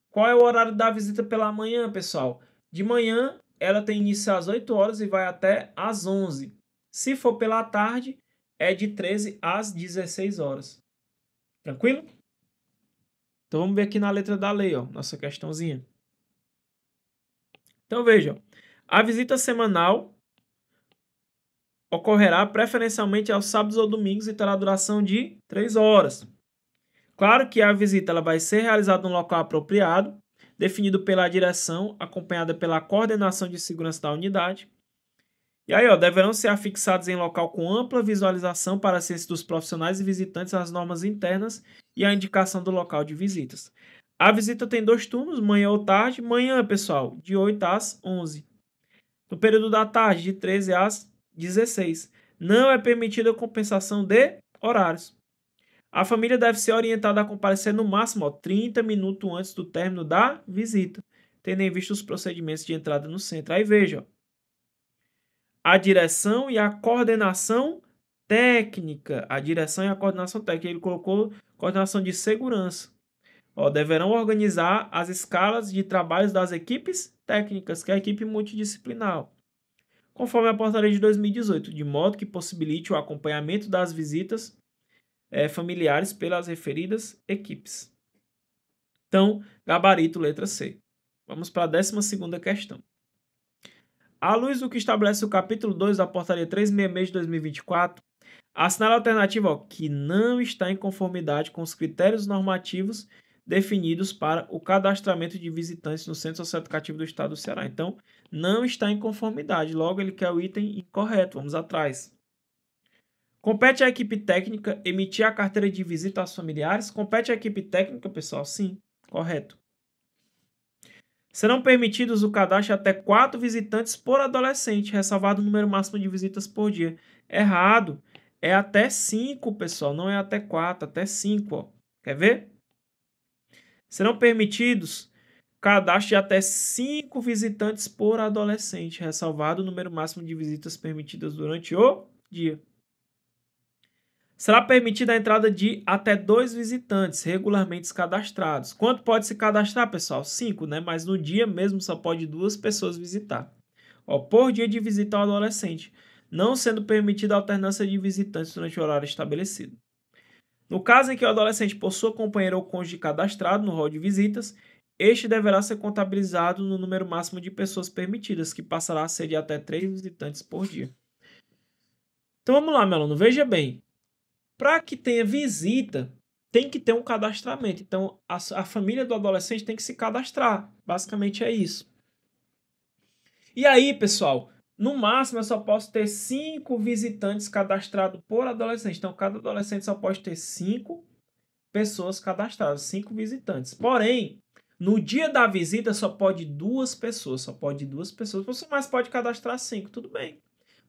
Qual é o horário da visita pela manhã, pessoal? De manhã, ela tem início às 8 horas e vai até às 11. Se for pela tarde, é de 13 às 16 horas. Tranquilo? Então, vamos ver aqui na letra da lei, ó, nossa questãozinha. Então, vejam. A visita semanal ocorrerá preferencialmente aos sábados ou domingos e terá duração de 3 horas. Claro que a visita ela vai ser realizada no local apropriado, definido pela direção, acompanhada pela coordenação de segurança da unidade. E aí, ó, deverão ser afixados em local com ampla visualização para a ciência dos profissionais e visitantes as normas internas e a indicação do local de visitas. A visita tem 2 turnos, manhã ou tarde. Manhã, pessoal, de 8 às 11. No período da tarde, de 13 às 16. Não é permitida a compensação de horários. A família deve ser orientada a comparecer no máximo 30 minutos antes do término da visita, tendo em vista os procedimentos de entrada no centro. Aí veja, a direção e a coordenação técnica. A direção e a coordenação técnica. Ele colocou coordenação de segurança. Deverão organizar as escalas de trabalhos das equipes técnicas, que é a equipe multidisciplinar, conforme a portaria de 2018, de modo que possibilite o acompanhamento das visitas familiares pelas referidas equipes. Então, gabarito, letra C. Vamos para a 12ª questão. À luz do que estabelece o capítulo 2 da portaria 366 de 2024, assinala a alternativa que não está em conformidade com os critérios normativos definidos para o cadastramento de visitantes no Centro Socioeducativo do Estado do Ceará. Então, não está em conformidade. Logo, ele quer o item incorreto. Vamos atrás. Compete à equipe técnica emitir a carteira de visita aos familiares? Compete à equipe técnica, pessoal? Sim, correto. Serão permitidos o cadastro de até 4 visitantes por adolescente, ressalvado o número máximo de visitas por dia. Errado. É até 5, pessoal. Não é até 4, até 5. Ó. Quer ver? Serão permitidos cadastro de até 5 visitantes por adolescente, ressalvado o número máximo de visitas permitidas durante o dia. Será permitida a entrada de até 2 visitantes regularmente cadastrados. Quanto pode se cadastrar, pessoal? 5, né? Mas no dia mesmo só pode 2 pessoas visitar. Ó, por dia de visita ao adolescente, não sendo permitida a alternância de visitantes durante o horário estabelecido. No caso em que o adolescente possua companheiro ou cônjuge cadastrado no rol de visitas, este deverá ser contabilizado no número máximo de pessoas permitidas, que passará a ser de até 3 visitantes por dia. Então vamos lá, meu aluno, veja bem. Para que tenha visita, tem que ter um cadastramento. Então, a família do adolescente tem que se cadastrar. Basicamente é isso. E aí, pessoal, no máximo eu só posso ter 5 visitantes cadastrados por adolescente. Então, cada adolescente só pode ter 5 pessoas cadastradas, 5 visitantes. Porém, no dia da visita só pode 2 pessoas. Só pode 2 pessoas. Você mais pode cadastrar 5, tudo bem.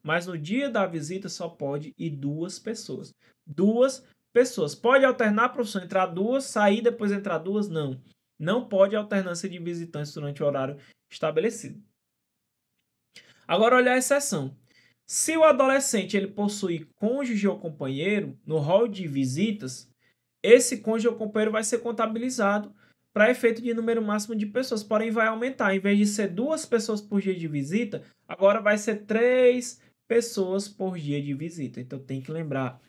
Mas no dia da visita só pode ir 2 pessoas. 2 pessoas. Pode alternar, professor, entrar 2, sair, depois entrar 2? Não. Não pode alternância de visitantes durante o horário estabelecido. Agora, olha a exceção. Se o adolescente ele possui cônjuge ou companheiro, no rol de visitas, esse cônjuge ou companheiro vai ser contabilizado para efeito de número máximo de pessoas, porém vai aumentar. Em vez de ser 2 pessoas por dia de visita, agora vai ser 3 pessoas por dia de visita. Então tem que lembrar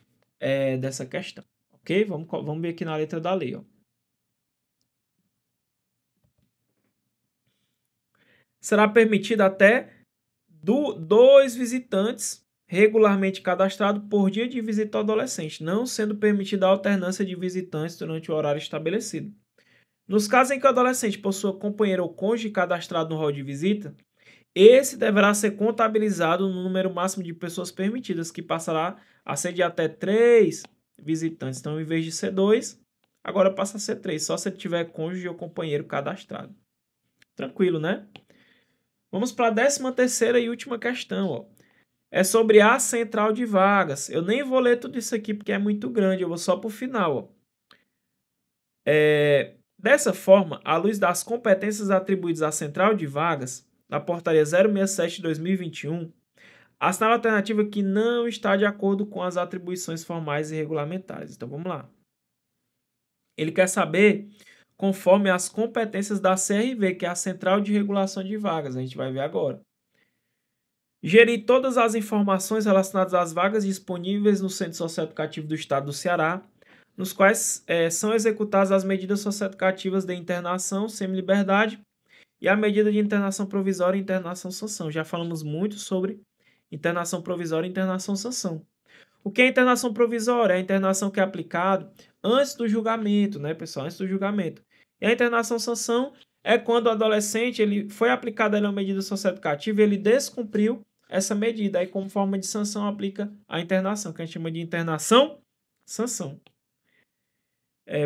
dessa questão, ok? Vamos ver aqui na letra da lei. Ó. Será permitido até 2 visitantes regularmente cadastrados por dia de visita ao adolescente, não sendo permitida a alternância de visitantes durante o horário estabelecido. Nos casos em que o adolescente possua companheiro ou cônjuge cadastrado no rol de visita, esse deverá ser contabilizado no número máximo de pessoas permitidas, que passará a ser de até 3 visitantes. Então, em vez de ser 2, agora passa a ser 3, só se ele tiver cônjuge ou companheiro cadastrado. Tranquilo, né? Vamos para a 13ª e última questão. Ó. É sobre a central de vagas. Eu nem vou ler tudo isso aqui porque é muito grande, eu vou só para o final. Ó. Dessa forma, à luz das competências atribuídas à central de vagas, na portaria 067 de 2021, assinala a alternativa que não está de acordo com as atribuições formais e regulamentares. Então, vamos lá. Ele quer saber conforme as competências da CRV, que é a Central de Regulação de Vagas. A gente vai ver agora. Gerir todas as informações relacionadas às vagas disponíveis no Centro Socioeducativo do Estado do Ceará, nos quais são executadas as medidas socioeducativas de internação, semi-liberdade, e a medida de internação provisória e internação sanção. Já falamos muito sobre internação provisória e internação sanção. O que é internação provisória? É a internação que é aplicada antes do julgamento, né, pessoal? Antes do julgamento. E a internação sanção é quando o adolescente ele foi aplicada uma medida socioeducativa e ele descumpriu essa medida. Aí, como forma de sanção, aplica a internação, que a gente chama de internação sanção.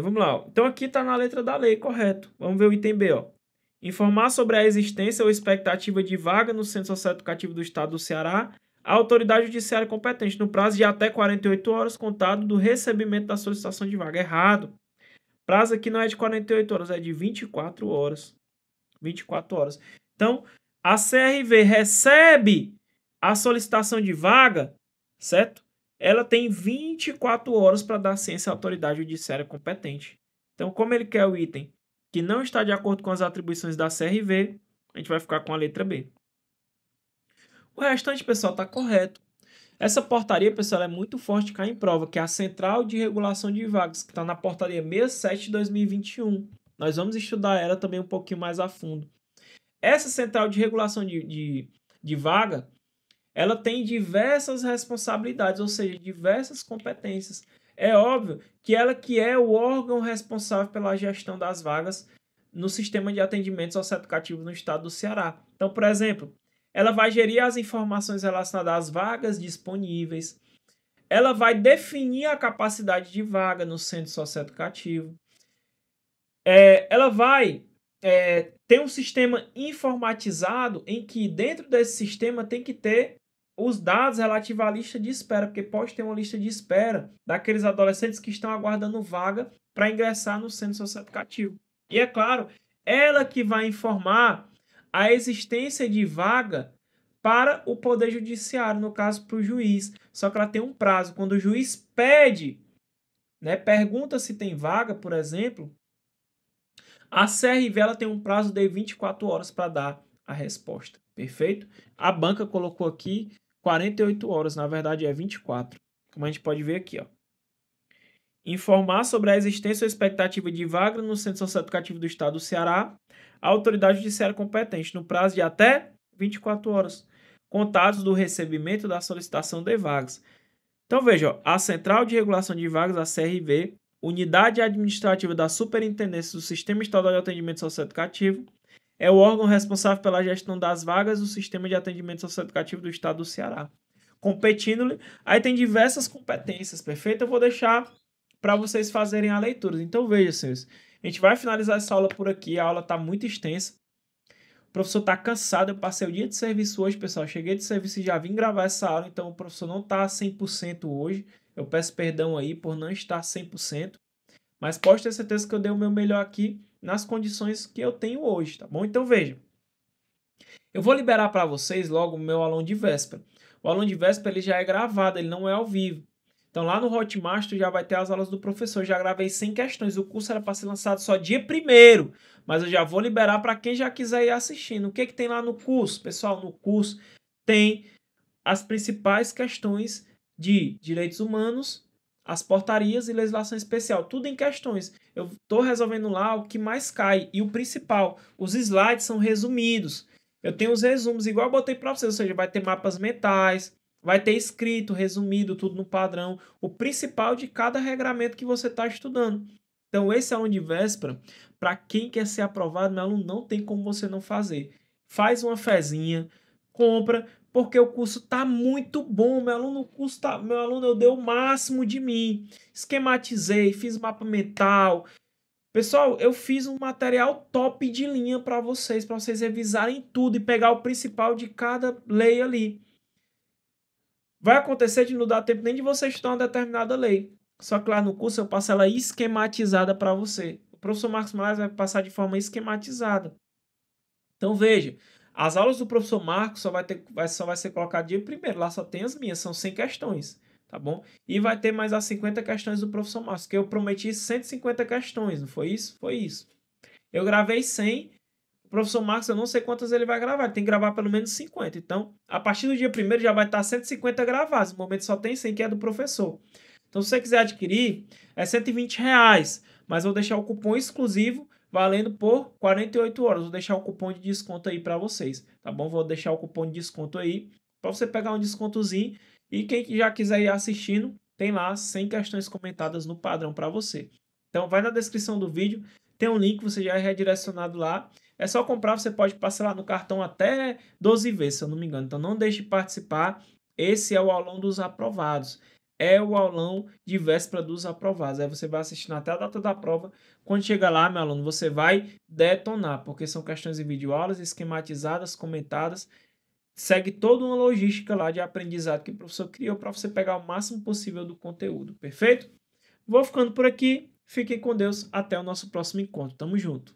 Vamos lá. Ó. Então, aqui está na letra da lei, correto. Vamos ver o item B. Ó. Informar sobre a existência ou expectativa de vaga no Centro Socioeducativo do Estado do Ceará a autoridade judiciária competente no prazo de até 48 horas contado do recebimento da solicitação de vaga. Errado. Prazo aqui não é de 48 horas, é de 24 horas. 24 horas. Então, a CRV recebe a solicitação de vaga, certo? Ela tem 24 horas para dar ciência à autoridade judiciária competente. Então, como ele quer o item que não está de acordo com as atribuições da CRV, a gente vai ficar com a letra B. O restante, pessoal, está correto. Essa portaria, pessoal, é muito forte de cair em prova, que é a Central de Regulação de Vagas, que está na portaria 67 de 2021. Nós vamos estudar ela também um pouquinho mais a fundo. Essa Central de Regulação de Vaga, ela tem diversas responsabilidades, ou seja, diversas competências. é óbvio que ela que é o órgão responsável pela gestão das vagas no sistema de atendimento socioeducativo no estado do Ceará. Então, por exemplo, ela vai gerir as informações relacionadas às vagas disponíveis, ela vai definir a capacidade de vaga no centro socioeducativo, ela vai ter um sistema informatizado em que dentro desse sistema tem que ter os dados relativos à lista de espera, porque pode ter uma lista de espera daqueles adolescentes que estão aguardando vaga para ingressar no centro socioeducativo. E é claro, ela que vai informar a existência de vaga para o Poder Judiciário, no caso para o juiz. Só que ela tem um prazo. Quando o juiz pede, pergunta se tem vaga, por exemplo, a CRV ela tem um prazo de 24 horas para dar a resposta. Perfeito? A banca colocou aqui 48 horas, na verdade é 24. Como a gente pode ver aqui, ó. Informar sobre a existência ou expectativa de vaga no Centro Socioeducativo do Estado do Ceará, a autoridade judiciária competente, no prazo de até 24 horas, contados do recebimento da solicitação de vagas. Então, veja, ó, a Central de Regulação de Vagas, a CRV, Unidade Administrativa da Superintendência do Sistema Estadual de Atendimento Socioeducativo, é o órgão responsável pela gestão das vagas do Sistema de Atendimento Socioeducativo do Estado do Ceará. Competindo-lhe, aí tem diversas competências, perfeito? Eu vou deixar para vocês fazerem a leitura. Então, veja, senhores, a gente vai finalizar essa aula por aqui, a aula está muito extensa. O professor está cansado, eu passei o dia de serviço hoje, pessoal. Cheguei de serviço e já vim gravar essa aula, então o professor não está 100% hoje. Eu peço perdão aí por não estar 100%, mas pode ter certeza que eu dei o meu melhor aqui nas condições que eu tenho hoje, tá bom? Então veja, eu vou liberar para vocês logo o meu aulão de véspera. O aulão de véspera ele já é gravado, ele não é ao vivo. Então lá no Hotmart já vai ter as aulas do professor. Eu já gravei 100 questões. O curso era para ser lançado só dia 1º, mas eu já vou liberar para quem já quiser ir assistindo. O que tem lá no curso? Pessoal, no curso tem as principais questões de direitos humanos, as portarias e legislação especial. Tudo em questões. Eu estou resolvendo lá o que mais cai. E o principal, os slides são resumidos. Eu tenho os resumos, igual eu botei para vocês. Ou seja, vai ter mapas mentais, vai ter escrito, resumido, tudo no padrão. O principal de cada regramento que você está estudando. Então, esse aluno de véspera, para quem quer ser aprovado, meu aluno, não tem como você não fazer. Faz uma fezinha, compra, porque o curso está muito bom. Meu aluno, eu dei o máximo de mim. Esquematizei, fiz mapa mental. Pessoal, eu fiz um material top de linha para vocês revisarem tudo e pegar o principal de cada lei ali. Vai acontecer de não dar tempo nem de você estudar uma determinada lei. Só que lá no curso eu passo ela esquematizada para você. O professor Marcos Moraes vai passar de forma esquematizada. Então veja, as aulas do professor Marcos só vai ser colocado dia 1º. Lá só tem as minhas, são 100 questões, tá bom? E vai ter mais as 50 questões do professor Marcos, que eu prometi 150 questões, não foi isso? Foi isso. Eu gravei 100. O professor Marcos, eu não sei quantas ele vai gravar. Ele tem que gravar pelo menos 50. Então, a partir do dia 1º já vai estar 150 gravados. No momento só tem 100, que é do professor. Então, se você quiser adquirir, é R$120. Mas eu vou deixar o cupom exclusivo valendo por 48 horas. Vou deixar o cupom de desconto aí para vocês, tá bom? Vou deixar o cupom de desconto aí para você pegar um descontozinho. E quem já quiser ir assistindo, tem lá 100 questões comentadas no padrão para você. Então, vai na descrição do vídeo. Tem um link, você já é redirecionado lá. É só comprar, você pode parcelar no cartão até 12 vezes, se eu não me engano. Então não deixe de participar. Esse é o aulão dos aprovados. É o aulão de véspera dos aprovados. Aí você vai assistindo até a data da prova. Quando chegar lá, meu aluno, você vai detonar, porque são questões em videoaulas, esquematizadas, comentadas. Segue toda uma logística lá de aprendizado que o professor criou para você pegar o máximo possível do conteúdo. Perfeito? Vou ficando por aqui. Fiquem com Deus. Até o nosso próximo encontro. Tamo junto.